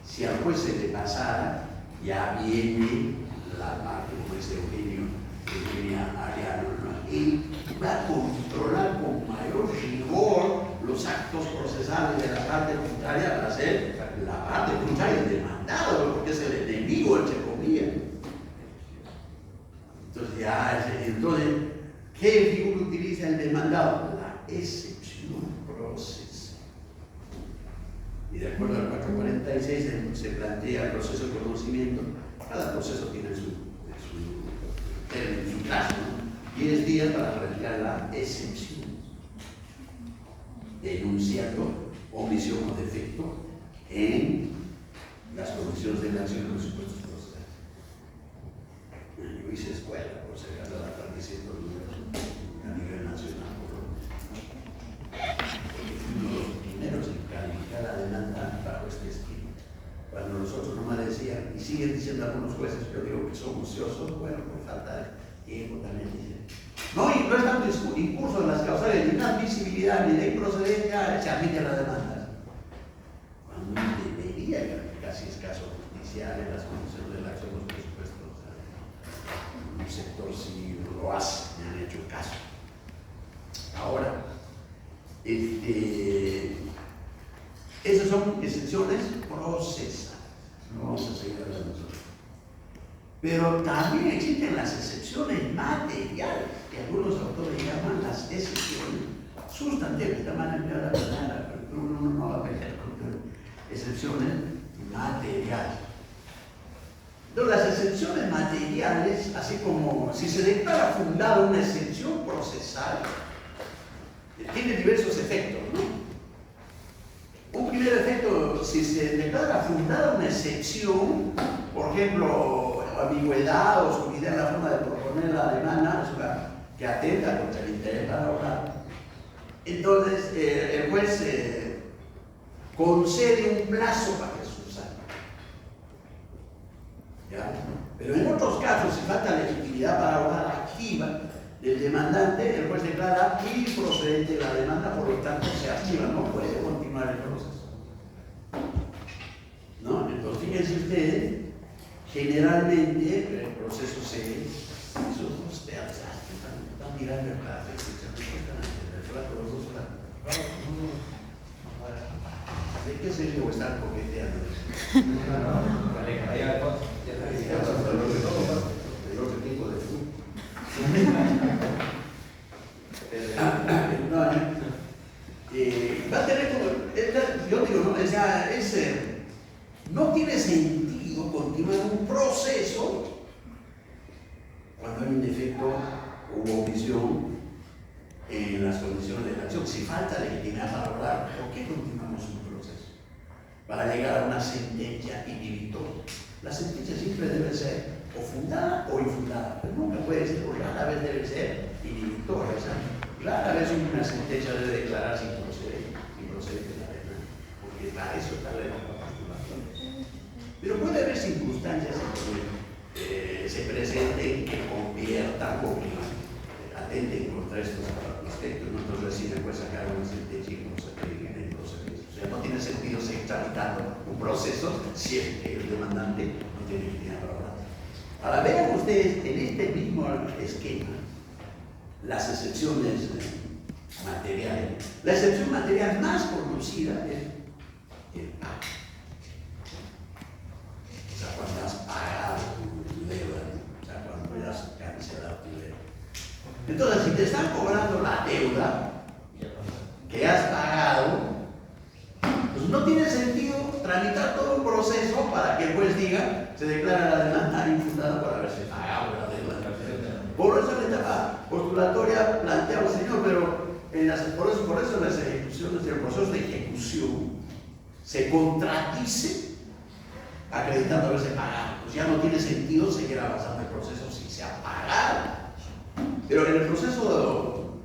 Si al juez se le pasara, ya viene la parte, como dice Eugenia Ariano, ¿no?, y va a controlar con mayor rigor los actos procesales de la parte contraria para hacer la parte contraria el demandado, porque es el enemigo, entre comillas. Entonces, ¿qué figura utiliza el demandado? La excepción procesal. Y de acuerdo al 446 se plantea el proceso de conocimiento. Cada proceso tiene su plazo, ¿no? 10 días para radicar la excepción. Enunciando omisión o defecto en las condiciones de la acción de los supuestos procesales. Yo hice escuela, por si acaso la están diciendo a nivel nacional, porque fuimos los primeros en calificar la demanda bajo este esquema. Cuando nosotros nomás decían, y siguen diciendo algunos jueces, yo digo que son ociosos, bueno, por falta de tiempo también dicen. No, y no es tanto incurso en las causales de inadmisibilidad ni de improcedencia, se admite la demanda. Cuando debería calificar si es caso judicial en las condiciones de la acción de los presupuestos. Un sector sí lo hace, me han hecho caso. Ahora, esas son excepciones procesales. No vamos a seguir hablando de eso. Pero también existen las excepciones materiales, que algunos autores llaman las excepciones sustantivas. Esta manera la palabra, pero uno no va a pelear con excepciones materiales. Entonces, las excepciones materiales, así como si se declara fundada una excepción procesal, tiene diversos efectos, ¿no? Un primer efecto, si se declara fundada una excepción, por ejemplo, ambigüedad o oscuridad en la forma de proponer la demanda, que atenta contra el interés para ahorrar, entonces el juez concede un plazo para que subsane. ¿Ya? Pero en otros casos, si falta legitimidad para ahorrar activa del demandante, el juez declara improcedente la demanda, por lo tanto se archiva, no puede continuar el proceso. ¿No? Entonces, fíjense ustedes, generalmente el proceso se vean, están mirando el café, el flaco, los dos flacos. ¿De qué se ríe o están coqueteando? El otro tipo de fútbol. Va a tener como, yo digo, no, no tiene sentido continuar un proceso cuando hay un defecto u omisión en las condiciones de la acción. Si falta legitimidad para hablar, ¿por qué continuamos un proceso? Para llegar a una sentencia inhibitoria. La sentencia siempre debe ser o fundada o infundada, pero nunca puede ser, o rara vez debe ser inhibitoria. O sea, rara vez una sentencia debe declararse improcedente la pena, porque para eso está la postulación. Pero puede haber circunstancias en que se presenten que conviertan o que atenten contra estos aspectos. Nosotros recién puede sacar una sentencia y no se cree en el proceso. O sea, no tiene sentido seguir tramitando un proceso si el demandante no tiene legitimidad para hablar. Ahora vean ustedes en este mismo esquema las excepciones materiales. La excepción material más conocida es el pago. O sea, cuando has pagado tu deuda, o sea, cuando ya has cancelado tu deuda. Entonces, si te están cobrando la deuda que has pagado, pues no tiene sentido tramitar todo un proceso para que el juez diga, se declara la demanda infundada por haberse pagado la deuda. Por eso en la etapa postulatoria planteamos, señor, pero por eso en las ejecuciones del proceso de ejecución se contradice acreditando haberse pagado. Pues ya no tiene sentido seguir avanzando el proceso si se ha pagado. Pero en el proceso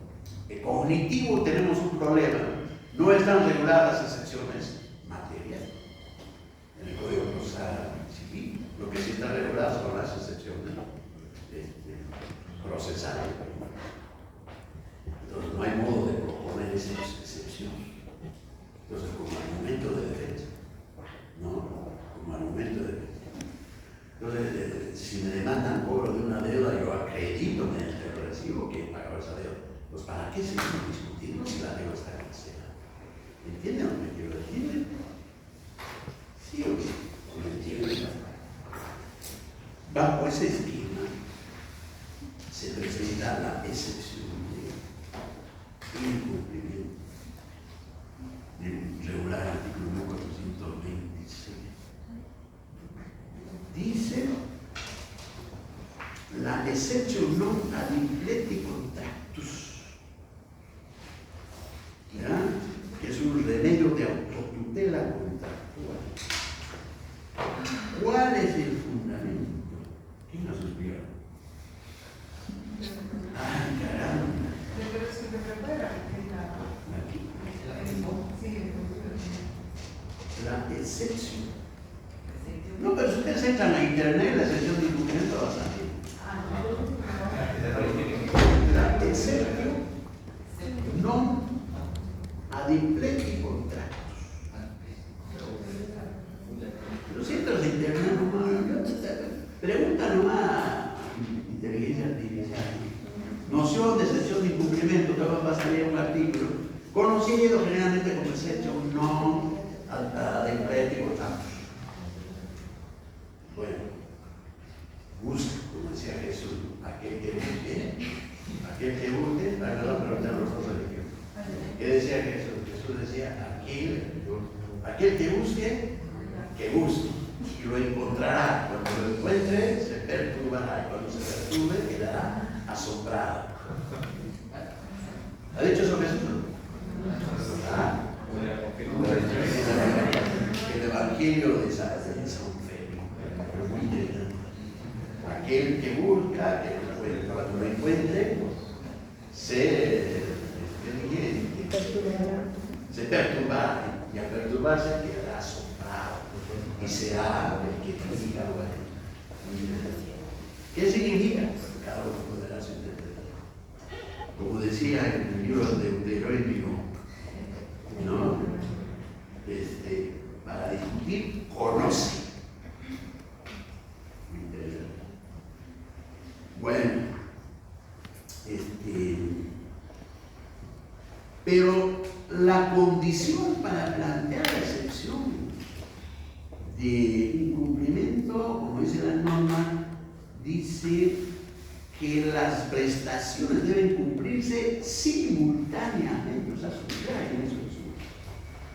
cognitivo tenemos un problema. No están reguladas las excepciones materiales. En el Código Procesal Civil, lo que sí está regulado son las excepciones procesales. Entonces no hay modo de proponer esa excepción. Entonces, como argumento de defensa, ¿no? Como argumento de defensa. Entonces, si me demandan cobro de una deuda, yo acredito mediante el recibo que he pagado esa deuda. Pues, ¿para qué seguimos discutiendo si la deuda está cancelada? ¿Entienden lo que quiero decir? ¿Sí o sí? ¿Me entienden? Bajo ese esquema se presenta la excepción de incumplimiento del regular artículo 1426. Dice la excepción non ad impleti contractus, ¿ya? Que es un remedio de autotutela contractual. ¿Cuál es el fundamento? ¿Quién nos explica? ¡Ay, caramba! La excepción. No, pero si ustedes entran a internet, la excepción de incumplimiento va a salir. La excepción non ad impleti contractus. Los centros de internet pregunta nomás a inteligencia artificial. Noción de excepción de incumplimiento, que va a salir un artículo conocido generalmente como excepción non ad impleti contractus. Bueno, busca, como decía Jesús, aquel que busque, la verdad, pero ya los dos religiosos. ¿Qué decía Jesús? Jesús decía, aquel que busque, y lo encontrará. Cuando lo encuentre, se perturbará, y cuando se perturbe, quedará asombrado. ¿Ha dicho eso Jesús? ¿Ah? El Evangelio de San Félix. Aquel que busca, cuando lo encuentre, se perturbará, y al perturbarse quedará asombrado y será el que diga, bueno, ¿qué significa? Cada uno podrá su interpretación. Como decía en el libro de Deuteronomio, ¿no? Para discutir, conoce. Bueno, Pero la condición para plantear la excepción de incumplimiento, como dice la norma, dice que las prestaciones deben cumplirse simultáneamente. O sea, subrayen eso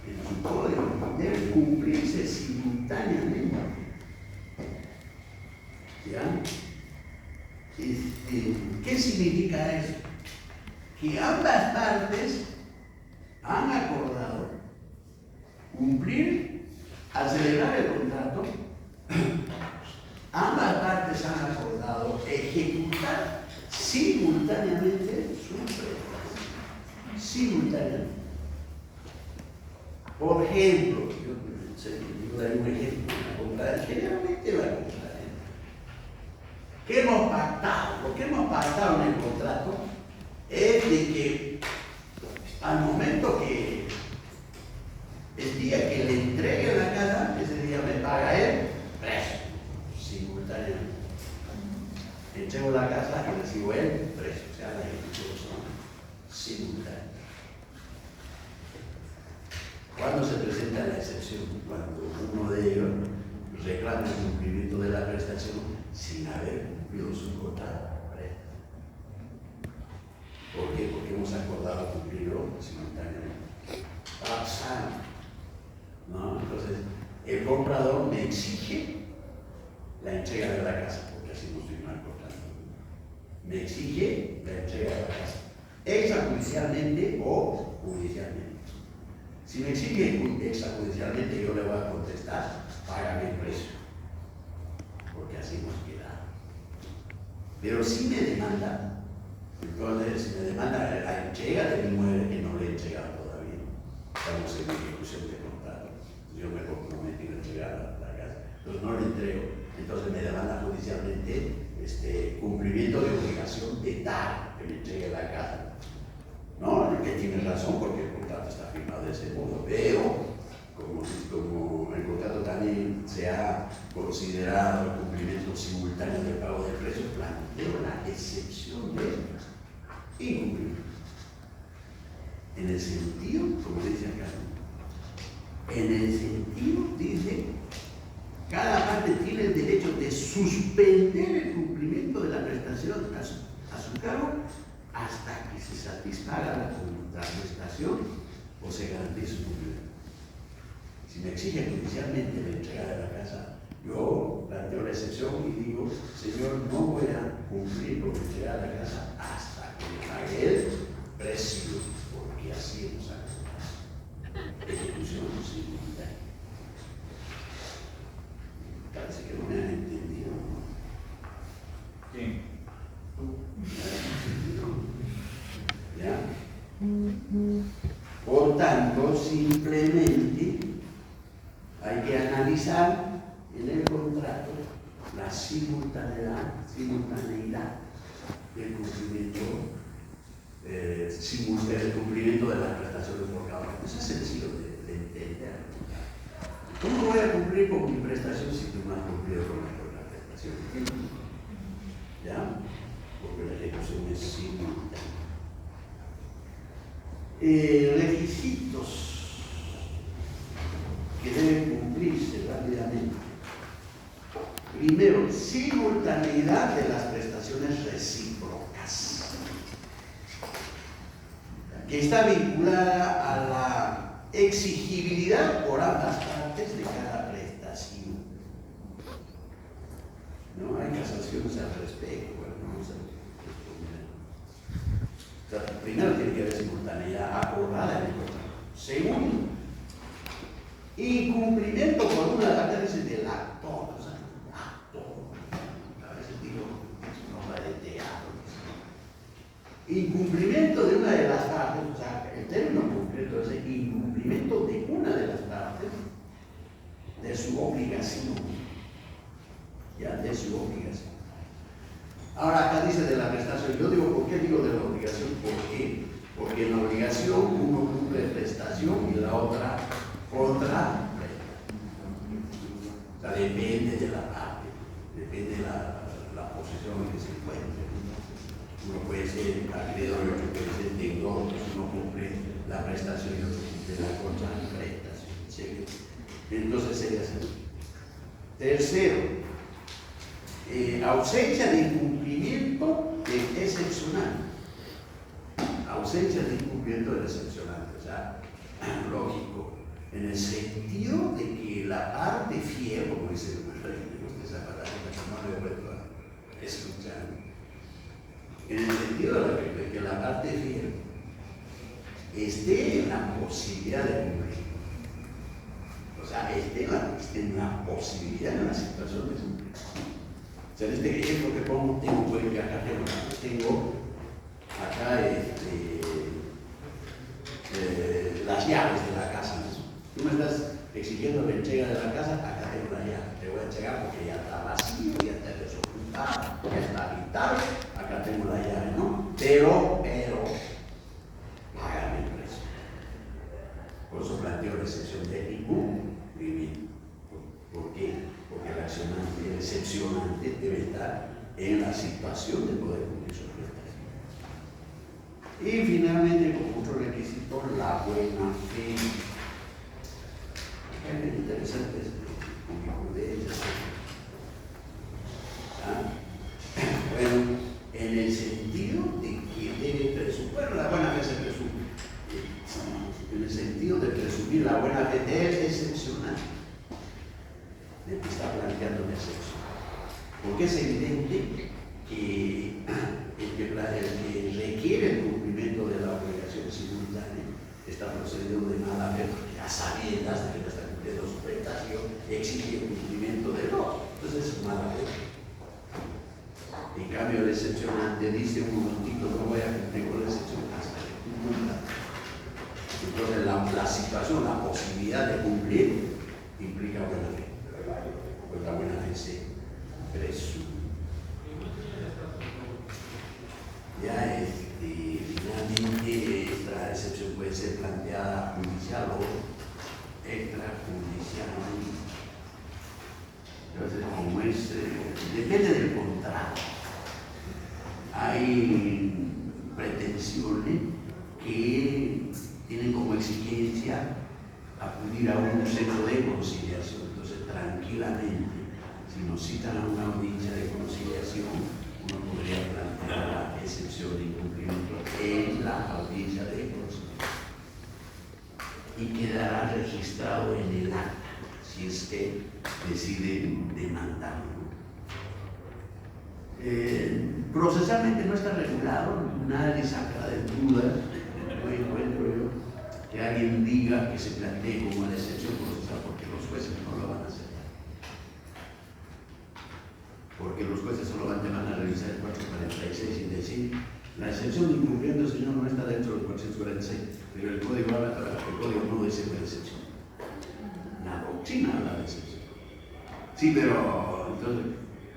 en su código, deben cumplirse simultáneamente. ¿Ya? ¿Qué significa eso? Que ambas partes han acordado cumplir al celebrar el contrato. Ambas partes han acordado ejecutar simultáneamente sus prestaciones. Simultáneamente. Por ejemplo, yo daré un ejemplo, generalmente la contraria. ¿Qué hemos pactado? Lo que hemos pactado en el contrato es de que al momento que el día que le entregue la casa, ese día me paga él precio, simultáneamente. Entrego la casa y recibo él precio, o sea, las ejecuciones son simultáneas. ¿Cuándo se presenta la excepción? Cuando uno de ellos reclama el cumplimiento de la prestación sin haber cumplido su contrato. ¿Por qué? Porque hemos acordado cumplirlo simultáneamente. ¿No? Entonces, el comprador me exige la entrega de la casa, porque así hemos firmado el contrato. Me exige la entrega de la casa, extrajudicialmente o judicialmente. Si me exige extrajudicialmente, yo le voy a contestar, págame el precio, porque así hemos quedado. Pero si me demanda, entonces, si me demanda la entrega del inmueble que no le he entregado todavía, estamos en ejecución de contrato, yo me comprometí a entregar la casa, entonces no le entrego, entonces me demanda judicialmente cumplimiento de obligación de dar que me entregue la casa. No, que tiene razón porque el contrato está firmado de ese modo, pero como el contrato también se ha considerado el cumplimiento simultáneo del pago del precio, planteo la excepción de incumplimiento. En el sentido, como dice acá, en el sentido, dice, cada parte tiene el derecho de suspender el cumplimiento de la prestación a su cargo hasta que se satisfaga la contraprestación o se garantice su cumplimiento. Si me exigen judicialmente la entrega de la casa, yo planteo la excepción y digo, señor, no voy a cumplir con la entrega de la casa hasta que me pague el precio, porque así hemos acordado. Ejecución simultánea. Parece que no me han entendido, ¿no? Sí. ¿Ya? Por tanto, simplemente hay que analizar en el contrato la simultaneidad del cumplimiento, el cumplimiento de las prestaciones por cada uno. Eso es sencillo de entender. ¿Cómo voy a cumplir con mi prestación si tú no has cumplido con la contraprestación? ¿Ya? Porque la ejecución es simultánea. Requisitos que deben cumplirse rápidamente. Primero, simultaneidad de las prestaciones recíprocas, que está vinculada a la exigibilidad por ambas partes de cada prestación. No hay casaciones al respecto. Bueno, vamos a responder. O sea, primero tiene que haber simultaneidad acordada en el contrato. Segundo, incumplimiento por una de las partes del actor. O sea, actor. A veces digo, es una obra de teatro. Incumplimiento de una de las partes, o sea, el término concreto es el incumplimiento de una de las partes de su obligación. Ya, de su obligación. Ahora acá dice de la prestación. Yo digo, ¿por qué digo de la obligación? ¿Por qué? Porque en la obligación uno cumple prestación y la otra contra. O sea, depende de la parte, depende de la posición en que se encuentre. Uno puede ser acreedor y otro puede ser deudor, uno cumple la prestación y otro cumple la contraprestación. ¿Sí? Entonces sería así. Tercero, ausencia de incumplimiento excepcional. Ausencia de incumplimiento excepcional, o sea, lógico, en el sentido de que la parte fiel, como dice el maestro, me gusta esa palabra que no le he vuelto a escuchar, en el sentido de que la parte fiel esté en la posibilidad de cumplir. O sea, esté en la posibilidad, en la situación de cumplir. O sea, en este ejemplo que pongo, tengo acá las llaves de la casa. Tú me estás exigiendo la entrega de la casa, acá tengo la llave. Te voy a entregar porque ya está vacío, ya está desocupado, ya está habitado. Acá tengo la llave, ¿no? Pero, págame el precio. Por eso planteo la excepción de incumplimiento. ¿Por qué? Porque el accionante, el excepcionante, debe estar en la situación de poder cumplir su prestación. Y finalmente, como otro requisito, la buena fe. Es interesante con prudencia. Bueno, en el sentido de que debe presumir, bueno, la buena fe se presume. En el sentido de presumir la buena fe es excepcional. De que está planteando una excepción. Porque es evidente que el que requiere el cumplimiento de la obligación simultánea está procediendo de mala fe, porque a sabiendas de que no está cumpliendo su prestación, exige el cumplimiento del otro. Entonces es mala fe. En cambio, el excepcionante dice un momentito, no voy a cumplir con la excepción hasta que cumpla. Entonces la situación, la posibilidad de cumplir implica buena fe. Pues la buena fe se presume. Ya finalmente esta excepción puede ser planteada judicial o extrajudicialmente. Entonces, como depende del contrato. Hay pretensiones que tienen como exigencia acudir a un centro de conciliación. Entonces, tranquilamente, si nos citan a una audiencia de conciliación, uno podría plantear la excepción de incumplimiento en la audiencia de conciliación. Y quedará registrado en el acta, si es que deciden demandarlo. Procesalmente no está regulado, nadie saca de duda, no encuentro yo que alguien diga que se plantee como una excepción procesal, porque los jueces no lo van a hacer. Porque los jueces solo van a revisar el 446 y decir, la excepción de incumplimiento, señor, no está dentro del 446, pero el código no dice de excepción. La doctrina habla de excepción. Sí, pero entonces,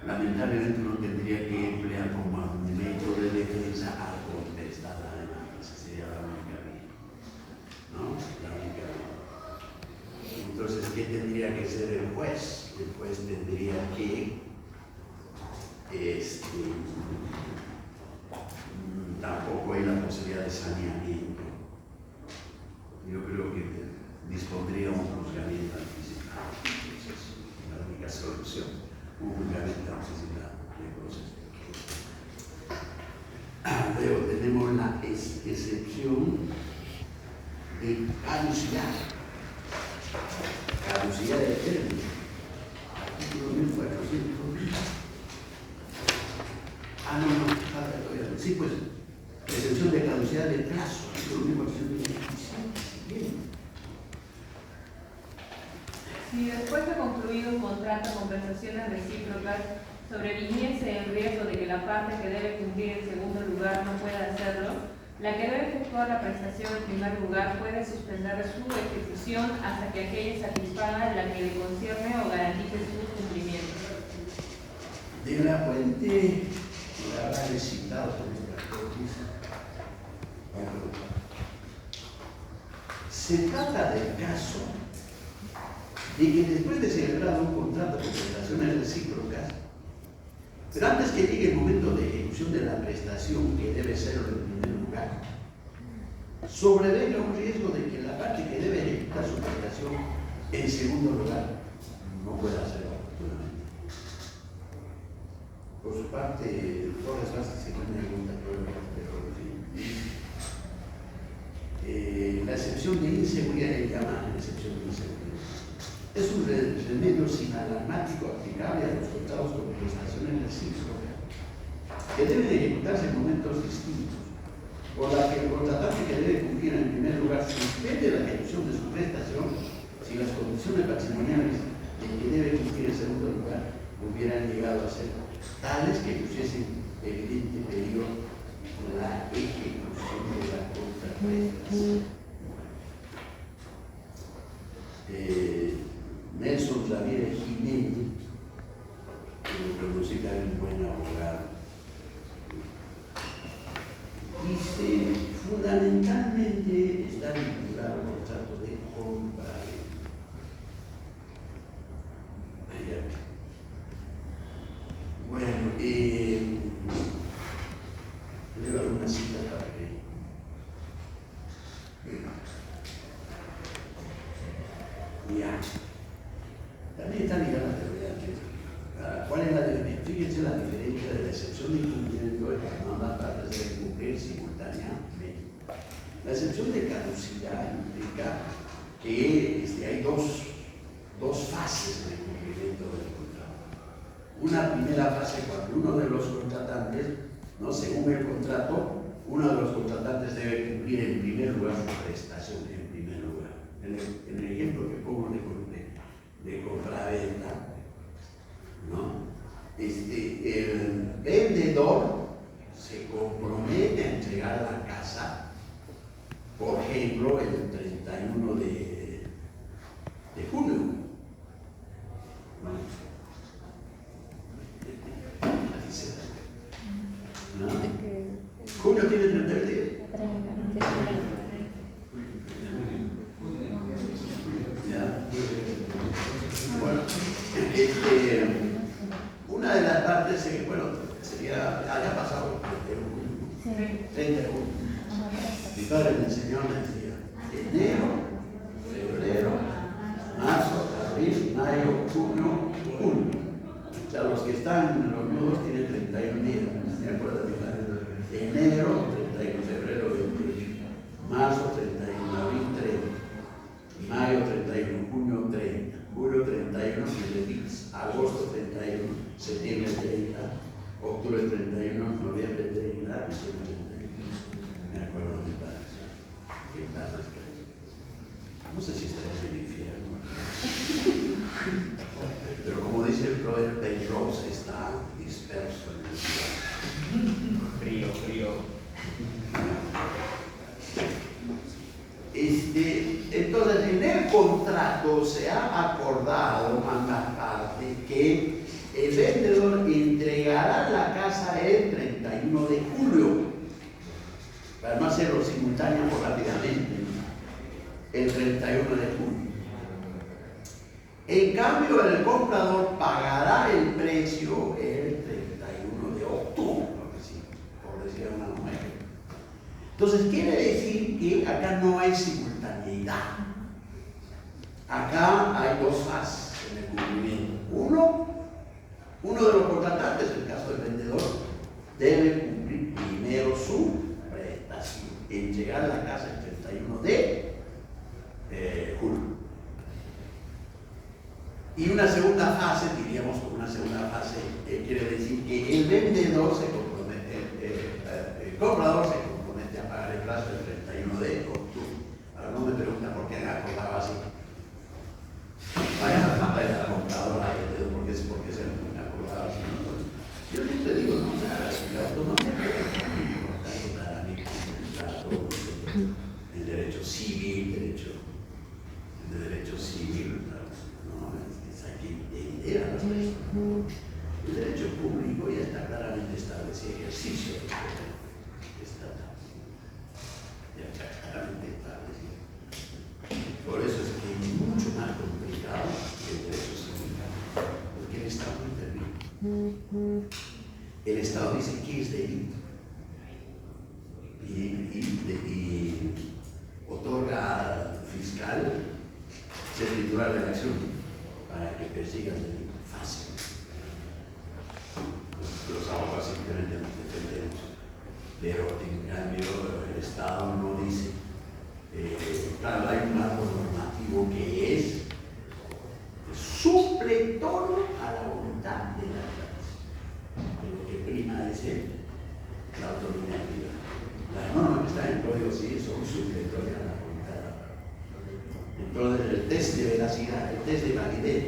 lamentablemente uno tendría que emplear como método de defensa al contestar la demanda. Esa sería la única vía. ¿No? La única vía. Entonces, ¿qué tendría que hacer el juez? El juez tendría que tampoco hay la posibilidad de saneamiento. Yo creo que dispondría un juzgamiento anticipado. Esa es la única solución. Un juzgamiento anticipado de proceso. Luego tenemos la excepción de caducidad. Caducidad del término. Artículo 1400. Sí, pues, excepción de caducidad de plazo, artículo 1425. Bien. Si después de concluido un contrato con prestaciones recíprocas sobreviniese el riesgo de que la parte que debe cumplir en segundo lugar no pueda hacerlo, la que debe efectuar la prestación en primer lugar puede suspender su ejecución hasta que aquella satisfaga la que le concierne o garantice su cumplimiento. De la fuente la habrá citado por esta cortisa. Se trata del caso de que después de celebrar un contrato con prestaciones recíprocas, pero antes que llegue el momento de ejecución de la prestación, que debe ser en primer lugar, sobrevenga un riesgo de que la parte que debe ejecutar su prestación en segundo lugar no pueda hacerlo oportunamente. Por su parte, Torres Vázquez se tiene alguna prueba, pero en fin. La excepción de inseguridad, le llaman excepción de inseguridad, es un remedio sinalarmático aplicable a los contratos con prestaciones recíprocas que deben ejecutarse en momentos distintos, por la que el contratante que debe cumplir en primer lugar suspende la ejecución de su prestación si las condiciones patrimoniales de que debe cumplir en segundo lugar hubieran llegado a ser tales que pusiesen evidente peligro la ejecución de la contraprestación. Nelson Ramírez Jiménez, que lo pronuncia un buen abogado, dice: fundamentalmente está vinculado al contrato de compra. Bueno, leo algunas citas para que. Ya. También está ligada a la teoría anterior. ¿Cuál es la diferencia? Fíjense la diferencia de la excepción de incumplimiento de que ambas partes deben cumplir simultáneamente. La excepción de caducidad implica que hay dos fases en el cumplimiento del contrato. Una primera fase cuando uno de los contratantes, ¿no? Según el contrato, uno de los contratantes debe cumplir en primer lugar su prestación, en primer lugar. En el ejemplo que pongo de compraventa, ¿no? El vendedor se compromete a entregar la casa, por ejemplo, el 31 de junio. ¿No? ¿No? ¿Junio tiene 31 días? ¿Ya? Bueno, una de las partes, haya pasado el 30 de junio. Mi padre me enseñó, me decía: enero, febrero, marzo, abril, mayo, junio, julio. O sea, los que están, los nudos tienen 31 días. ¿Me acuerdo de mi padre? Enero, 31, febrero, 28, marzo, 31, abril, 30, mayo, 31, junio, 30, julio, 31, agosto, 31, septiembre, 30, octubre, 31, noviembre, 30, diciembre, 31. Me acuerdo de mi padre. ¿Qué pasa? No sé si estaré en el infierno. Pero como dice el brother Penrose, está disperso en el cielo. Frío. Entonces, en el contrato se ha acordado ambas partes que el vendedor entregará la casa el 31 de julio, para no hacerlo simultáneo rápidamente, el 31 de julio. En cambio, el comprador pagará el precio el 31 de octubre, por decir una manera. Entonces, quiere decir que acá no hay simultaneidad. Acá hay dos fases en el cumplimiento. Uno de los contratantes, en el caso del vendedor, debe cumplir primero su prestación, entregar la casa el 31 de julio. Y una segunda fase, diríamos una segunda fase, quiere decir que el vendedor se compromete, el comprador se compromete a pagar el plazo el 31 de octubre. Ahora no me pregunta por qué me acordaba así. Vaya a la compradora, porque se me acordaba así. Yo te digo, no, la autonomía es para mí, el derecho civil, el derecho civil, no, hay que entender a las personas. El derecho público ya está claramente establecido, ejercicio del poder estatal. Ya está claramente establecido. Por eso es que es mucho más complicado que el derecho civil, porque el Estado no interviene. El Estado dice que es delito. Y fiscal ser titular de la acción para que persigan el fácil. Los abogados simplemente nos defendemos, pero en cambio el Estado no dice. Claro, hay un marco normativo que es supletorio a la voluntad de la clase. Lo que prima es la autonomía privada. Las normas que están en el Código Civil son supletorias a la voluntad de la parte. Entonces, el test de veracidad, el test de validez,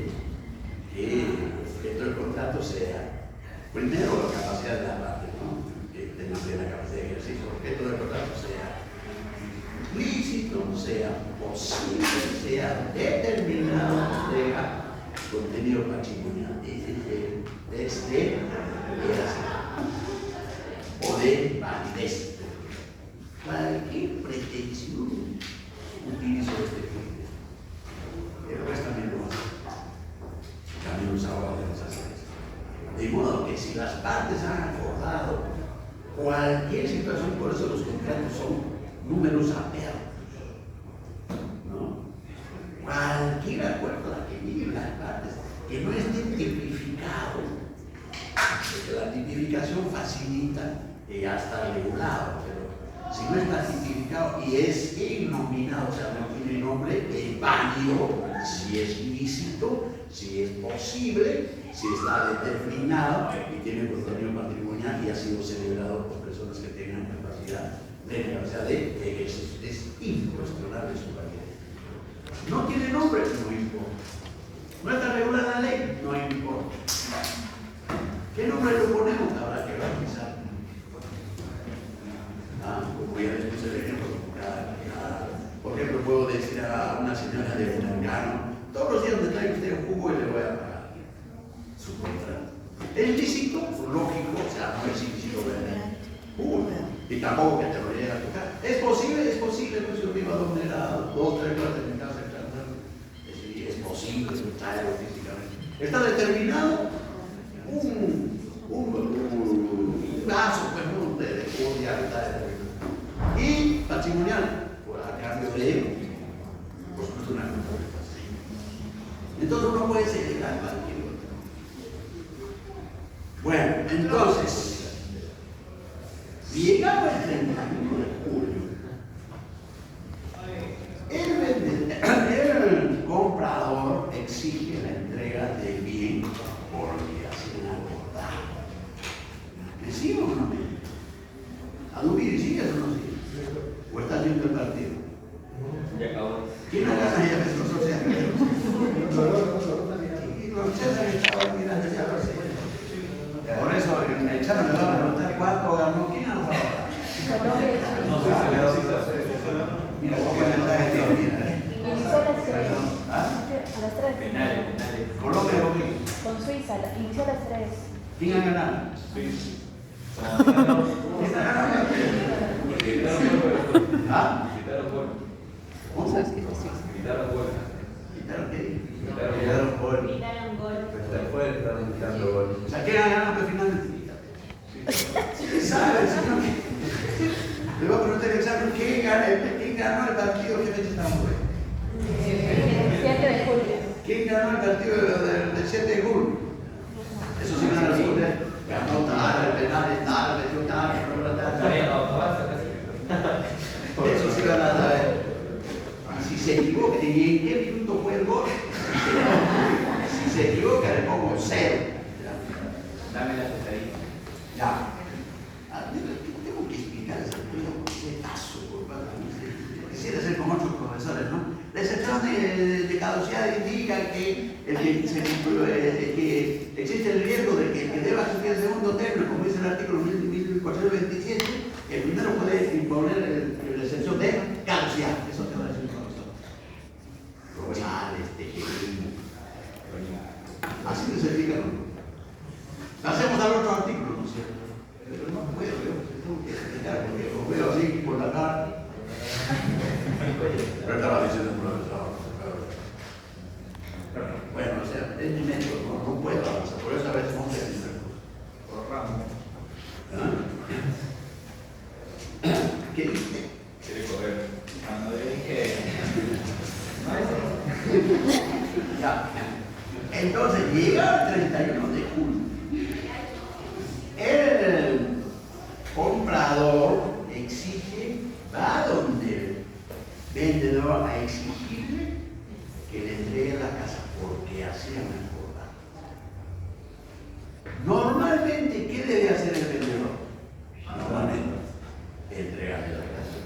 que el objeto del contrato sea, primero, la capacidad de la parte, ¿no? Que tenga plena capacidad de ejercicio, el objeto del contrato sea lícito, sea posible, sea determinado, sea contenido patrimonial. Ese es el test de veracidad o de validez. Cualquier pretensión utilizo este criterio. El resto también lo hace. También los abogados los hacen. De modo que si las partes han acordado cualquier situación, por eso los contratos son números abiertos, ¿no? Cualquier acuerdo a que lleguen las partes que no esté tipificado, porque la tipificación facilita que ya está regulado, pero si no está tipificado y es innominado, o sea, no tiene nombre, es válido, si es ilícito, si es posible, si está determinado y tiene contenido patrimonial y ha sido celebrado por personas que tengan capacidad de ejercicio. Es incuestionable su validez. No tiene nombre, no importa. No está regulada la ley, no importa. ¿Qué nombre le ponemos? Habrá que revisar. Como ya les puse el ejemplo, por ejemplo, puedo decir a una señora de un mercado, todos los días me trae usted un jugo y le voy a pagar su contrato. ¿Es lícito? Lógico, o sea, no es ilícito vender jugo. Y tampoco que te lo llegue a tocar. ¿Es posible? Es posible, pues yo vivo a donde era 2, 3 horas de mi casa. Es posible, traerlo físicamente. Está determinado un vaso, pues, de jugo diario está determinado. Y patrimonial, por a cambio de, por supuesto, una compensación. Entonces uno puede celebrar cualquier otro. Bueno, entonces, llegado el 31 de julio, el comprador exige la entrega del bien por obligación acordada. ¿Me sigo o no me? ¿Adubiri sigues o no sigues? ¿O estás viendo el partido? Ya acabó. ¿Quién no gana ya que los socios? Y los César estaban mirando ya lo sé. Por eso el Chano le va a preguntar cuánto ganó. ¿Quién ganó ahora? Mira, ¿cómo le está este? Inició a las 3. ¿Ah? A las 3. Penales. Colombia o qué? Con Suiza, inició a las 3. ¿Quién ha ganado? ¿Ah? ¿Cómo? Quitaron gol. ¿Quitaron qué? Quitaron gol. Quitaron gol. Después están quitando gol. O sea, ¿quién ha ganado que finalmente? ¿Quién sabe? Le voy a preguntar el examen, ¿quién ganó el partido? ¿Qué fecha estamos hoy? 7 de julio. ¿Quién ganó el partido del 7 de julio? Eso sí gana el julio. Ganó tal, el penal es tal, metió tal, eso sí gana tal. Si se equivoca, ¿y en qué minuto fue el gol? Si se equivoca, le pongo 0. Dame la pesadilla. Ya. Tengo que explicar ese paso por parte de quisiera ser como otros profesores, ¿no? La excepción de caducidad indica que existe el riesgo de que el que deba cumplir el segundo término, como dice el artículo 1427, el primero puede imponer la excepción de caducidad. Eso te va a decir el profesor. Rosales, Tejerino. Así que se explica, ¿no? Hacemos al otro artículo, ¿no es cierto? Pero no puedo, yo tengo que explicar porque lo veo así por la cara. Pero estaba diciendo el profesor. Bueno, o sea, es mi método, no puedo avanzar, por eso a veces no sé hacer Por ramo. ¿Qué dice? Quiere correr. Cuando dije Ya. Entonces, llega el 31 de julio. El comprador exige, va donde el vendedor a exigirle que le entregue la casa, porque así han acordado. Normalmente, ¿qué debe hacer el vendedor? Normalmente, entregarle la casa.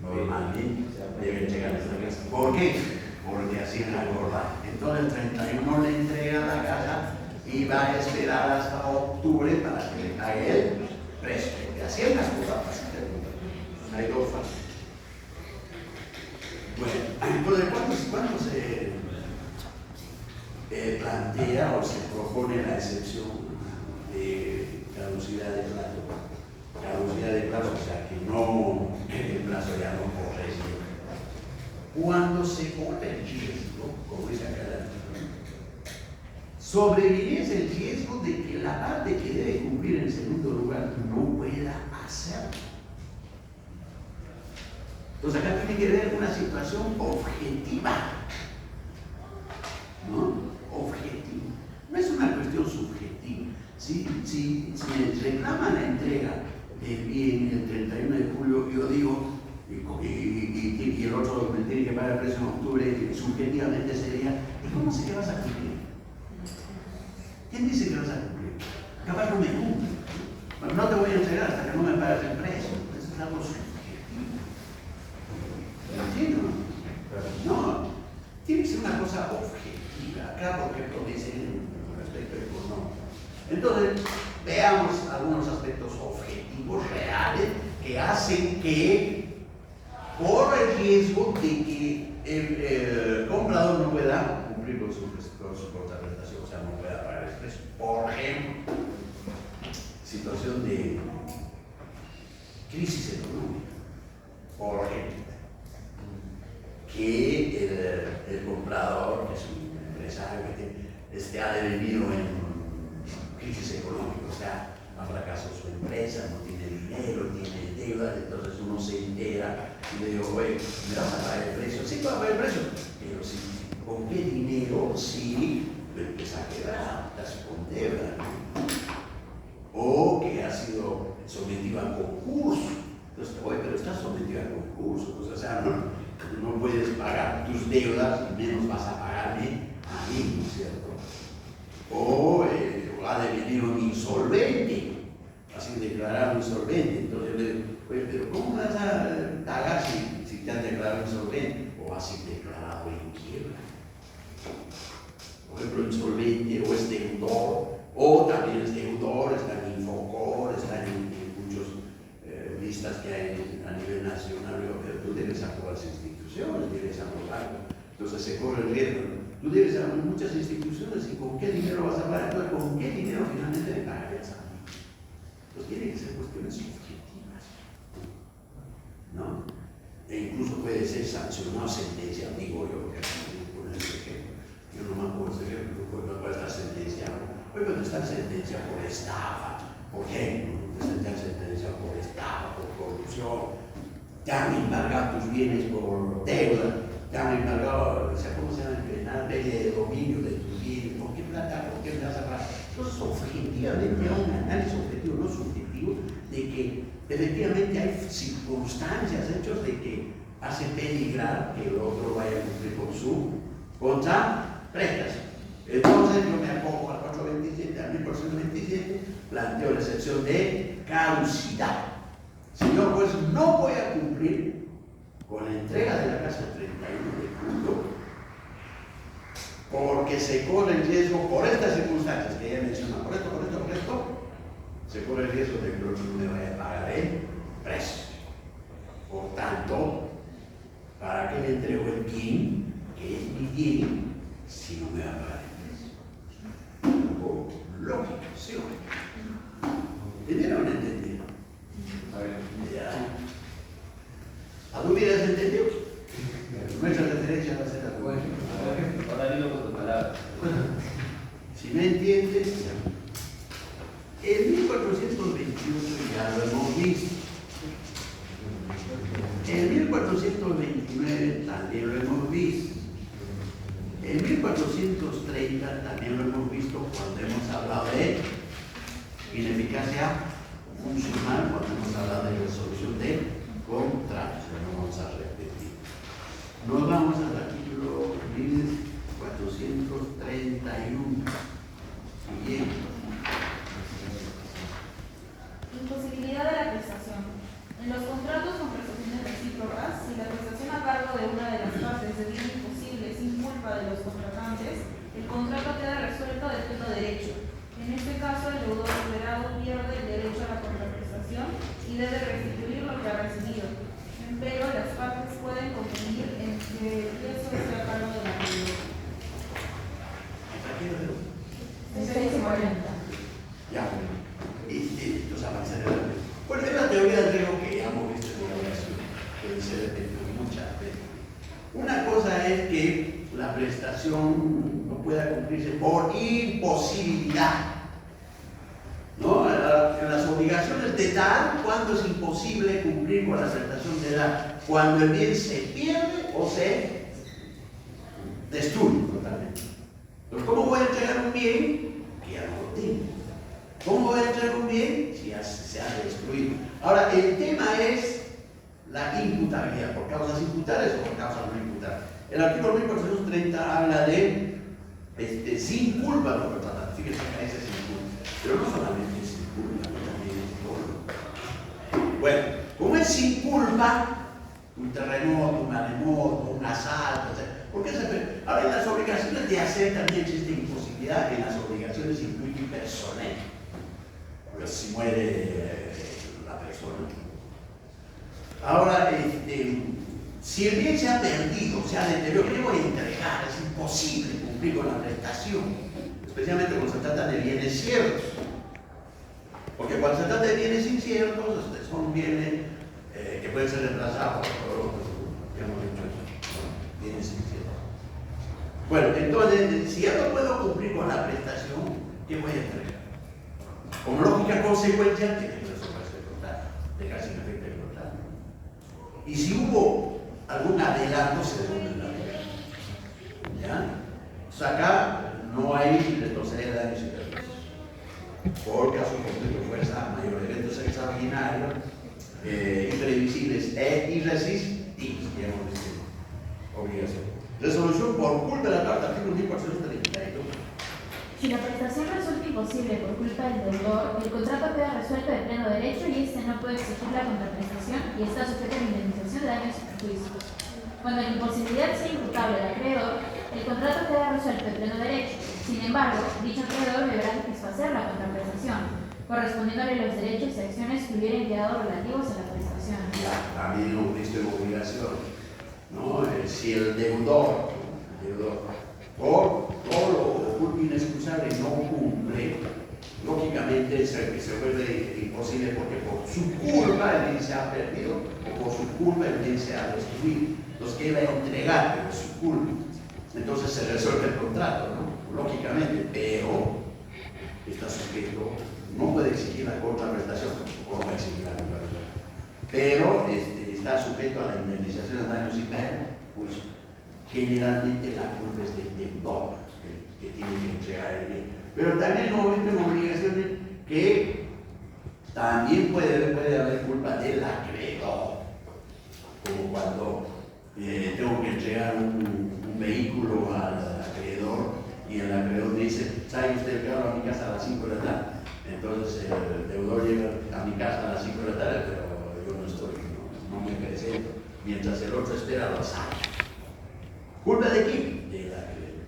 Normalmente debe entregarle la casa. ¿Por qué? Porque así han acordado. Entonces el 31 le entrega la casa y va a esperar hasta octubre para que le pague el precio. Porque así han acordado. Hay dos fases. Bueno, ¿cuándo se plantea o se propone la excepción de caducidad de plazo? Caducidad de plazo, o sea, que no, el plazo ya no corre siempre. Cuando se corre el riesgo, como dice acá la sobrevive el riesgo de que la parte que debe cumplir en segundo lugar no pueda hacerlo. Entonces acá tiene que ver una situación objetiva, ¿no? Objetiva. No es una cuestión subjetiva. Si me reclaman la entrega del bien el 31 de julio, yo digo, y el otro me tiene que pagar el precio en octubre, subjetivamente sería, ¿y cómo sé que vas a cumplir? ¿Quién dice que vas a cumplir? Capaz no me cumple. Bueno, no te voy a entregar hasta que no me pagues el precio. Eso es algo subjetivo. ¿Entiendo? No, tiene que ser una cosa objetiva. Acá, por ejemplo, dicen respecto económico. Entonces, veamos algunos aspectos objetivos reales que hacen que corra el riesgo de que el comprador no pueda cumplir con su contraprestación, o sea, no pueda pagar el precio. Por ejemplo, situación de crisis económica. Por ejemplo, que el comprador, que es un empresario que ha devenido en crisis económica, o sea, ha fracasado su empresa, no tiene dinero, tiene deudas, entonces uno se entera y le digo, oye, ¿me vas a pagar el precio? Sí, voy a pagar el precio, pero sí, ¿con qué dinero? Sí, lo empieza a quebrar, estás con deuda, ¿no? O que ha sido sometido a concurso. Entonces, oye, pero estás sometido a concurso, pues, o sea, no puedes pagar tus deudas y menos vas a pagarme a mí, ¿no es cierto? O ha devenido un insolvente, así declarado insolvente. Entonces yo le digo, oye, pero ¿cómo vas a pagar si te han declarado insolvente? O así declarado en quiebra. Por ejemplo, insolvente o es deudor, o también es deudor, está en Infocor, está en muchas listas que hay a nivel nacional, pero tú debes a todas las instituciones, debes a los bancos, entonces se corre el riesgo. Tú debes a muchas instituciones y ¿con qué dinero vas a pagar? Entonces, ¿con qué dinero finalmente le pagarías a mí? Pues tienen que ser cuestiones objetivas, ¿no? E incluso puede ser sancionado, sentencia, digo yo, porque por ejemplo, yo no me acuerdo de ejemplo, no puede estar sentenciado. Oye, pero está sentenciado por estafa, por ejemplo, está sentenciado por estafa, por corrupción, te han embargado tus bienes por deuda, te han embargado, o sea, ¿cómo se llama? Penal de dominio de tus bienes, ¿por qué plata? ¿Por qué me vas a pagar? Entonces, objetivamente, hay un análisis objetivo, no subjetivo, de que efectivamente hay circunstancias, hechos de que hace peligrar que el otro vaya a cumplir con su contraprestación. Entonces, yo me acojo al 427, al 1427, planteo la excepción de caducidad. Señor juez, no voy a cumplir con la entrega de la casa el 31 de julio porque se corre el riesgo por estas circunstancias que ella menciona, por esto, se corre el riesgo de que el otro no me vaya a pagar el precio. Por tanto, ¿para qué le entrego el bien, que es mi bien, si no me va a pagar el precio? Algo lógico, ¿sí o no? ¿Entendieron o no entendieron? ¿A tú hubieras entendido? Nuestra referencia va a ser a tu. Ahora dilo con tus palabras. Si me entiendes, en 1428 ya lo hemos visto. En 1429 también lo hemos visto. En 1430 también lo hemos visto cuando hemos hablado de ineficacia funcional, cuando hemos hablado de resolución de contratos. Lo vamos a repetir. Nos vamos al artículo 1431. Siguiente. Imposibilidad de la prestación. En los contratos con prestaciones recíprocas, si la prestación a cargo de una de las partes deviene imposible sin culpa de los contratantes, el contrato queda resuelto de pleno derecho. En este caso, el deudor liberado pierde el derecho a la contraprestación y debe restituir lo que ha recibido. Pero las partes pueden convenir en que eso esté a cargo de la deudor. Aquí lo veo. 640. Ya, los avances de la ley. Bueno, es la teoría del riesgo que ya hemos visto en la oración, que se repite muchas veces. Una cosa es que la prestación no pueda cumplirse por imposibilidad, ¿no? En las obligaciones de dar, cuando es imposible cumplir con la prestación de dar, cuando el bien se pierde o se destruye totalmente. Entonces, ¿cómo voy a entregar un bien que ya no lo tengo? ¿Cómo voy a entregar un bien si se ha destruido? Ahora, el tema es la imputabilidad, por causas imputables o por causas no imputables. El artículo 1430 habla de sin culpa de los contratantes. Fíjense que ese es sin culpa. Pero no solamente es sin culpa, también es dolo. Bueno, como es sin culpa, un terremoto, un maremoto, un asalto, etc. ¿Por qué se ve? Ahora, en las obligaciones de hacer también existe imposibilidad, en las obligaciones incluye personal. Porque si muere la persona. Ahora, si el bien se ha perdido, se ha deteriorado, ¿qué voy a entregar? Es imposible cumplir con la prestación, especialmente cuando se trata de bienes ciertos. Porque cuando se trata de bienes inciertos, son bienes que pueden ser reemplazados por otros, ya hemos dicho eso, bienes inciertos. Bueno, entonces, si ya no puedo cumplir con la prestación, ¿qué voy a entregar? Como lógica consecuencia, tiene que resolverse el contrato, dejar sin efecto el contrato. Y si hubo algún adelanto, se devuelve la regla. ¿Ya? O sea, acá no hay responsabilidad de daños y perjuicios. Por caso conflicto de fuerza mayor, eventos extraordinarios, imprevisibles e irresistibles, ya hemos visto. Obligación. Resolución por culpa de la carta, artículo 1432. Si la prestación resulta imposible por culpa del deudor, el contrato queda resuelto de pleno derecho y éste no puede exigir la contraprestación y está sujeto a la indemnización de daños y perjuicios. Cuando la imposibilidad sea imputable al acreedor, el contrato queda resuelto de pleno derecho. Sin embargo, dicho acreedor deberá satisfacer la contraprestación, correspondiéndole los derechos y acciones que hubieran quedado relativos a la prestación. Ya, también lo visto en obligación, ¿no? Si el deudor por todo lo inexcusable no cumple, lógicamente se vuelve imposible porque por su culpa el bien se ha perdido o por su culpa el bien se ha destruido. Entonces queda entregar por su culpa. Entonces se resuelve el contrato, ¿no? Lógicamente, pero está sujeto, no puede exigir la contraprestación, o no exigir la contraprestación, pero está sujeto a la indemnización de daños y perjuicios. Generalmente la culpa es del deudor que tiene que entregar el bien. Pero también no en obligaciones que también puede haber culpa del acreedor. Como cuando tengo que entregar un vehículo al acreedor y el acreedor dice, ¿sabe usted el carro a mi casa a las 5 de la tarde? Entonces el deudor llega a mi casa a las 5 de la tarde, pero yo no estoy, no me presento, mientras el otro espera lo sabe. ¿Culpa de quién? Del acreedor.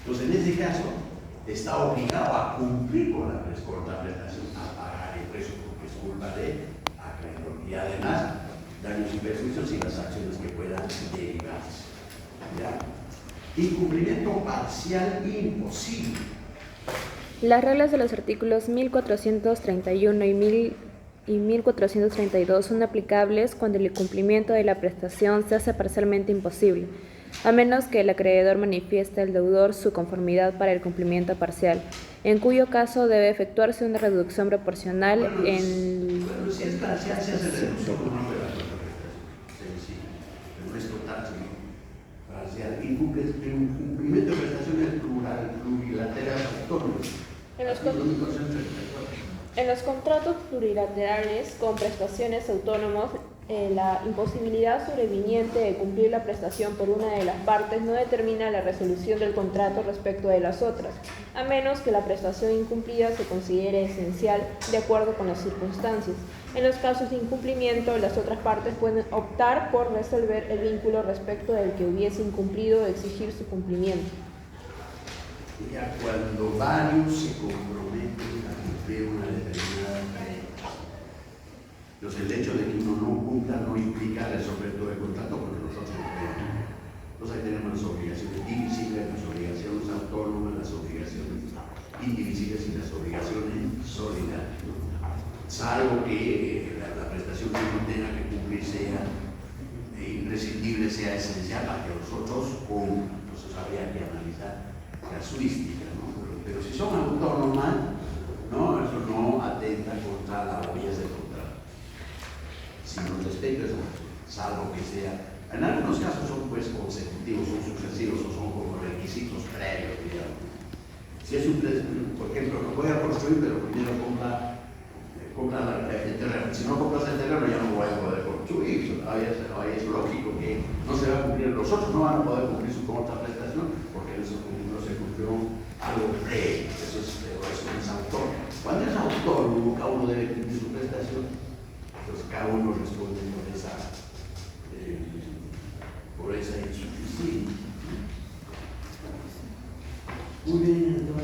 Entonces, en este caso, está obligado a cumplir con la prestación, a pagar el precio porque es culpa de acreedor. Y además, daños y perjuicios y las acciones que puedan derivarse. ¿Ya? Incumplimiento parcial imposible. Las reglas de los artículos 1431 y 1432 son aplicables cuando el incumplimiento de la prestación se hace parcialmente imposible, a menos que el acreedor manifieste al deudor su conformidad para el cumplimiento parcial, en cuyo caso debe efectuarse una reducción proporcional en... Bueno, si es parcial, se hace reducción con nombre de la contraprestación. Sencillo. No es total, sino parcial. incumplimiento de prestaciones plurilaterales autónomas. En los contratos plurilaterales con prestaciones autónomos, la imposibilidad sobreviniente de cumplir la prestación por una de las partes no determina la resolución del contrato respecto de las otras, a menos que la prestación incumplida se considere esencial de acuerdo con las circunstancias. En los casos de incumplimiento, las otras partes pueden optar por resolver el vínculo respecto del que hubiese incumplido o exigir su cumplimiento. Ya cuando varios se comprometen a cumplir una determinada tarea, entonces el hecho de que uno no cumpla no implica resolver todo el contrato, porque nosotros no podemos. Entonces ahí tenemos las obligaciones divisibles, las obligaciones autónomas, las obligaciones indivisibles y las obligaciones solidarias, ¿no? Salvo que la prestación que uno tenga que cumplir sea imprescindible, sea esencial para que los otros cumplan. Entonces habría que analizar casuística, ¿no? Pero si son autónomas, ¿no? Eso no atenta contra la validez del contrato. Si no respeta, salvo que sea, en algunos casos son pues consecutivos, son sucesivos o son como requisitos previos, digamos. Si es por ejemplo, no voy a construir, pero primero compra el terreno. Si no compras el terreno, ya no voy a poder construir. Ahí es lógico que no se va a cumplir, los otros no van a poder cumplir su contraprestación porque eso no se cumplió algo previo. Eso es autónomo. Cuando es autónomo, cada uno debe cumplir su prestación. Entonces, cada uno responde por esa insuficiencia. Muy bien, entonces.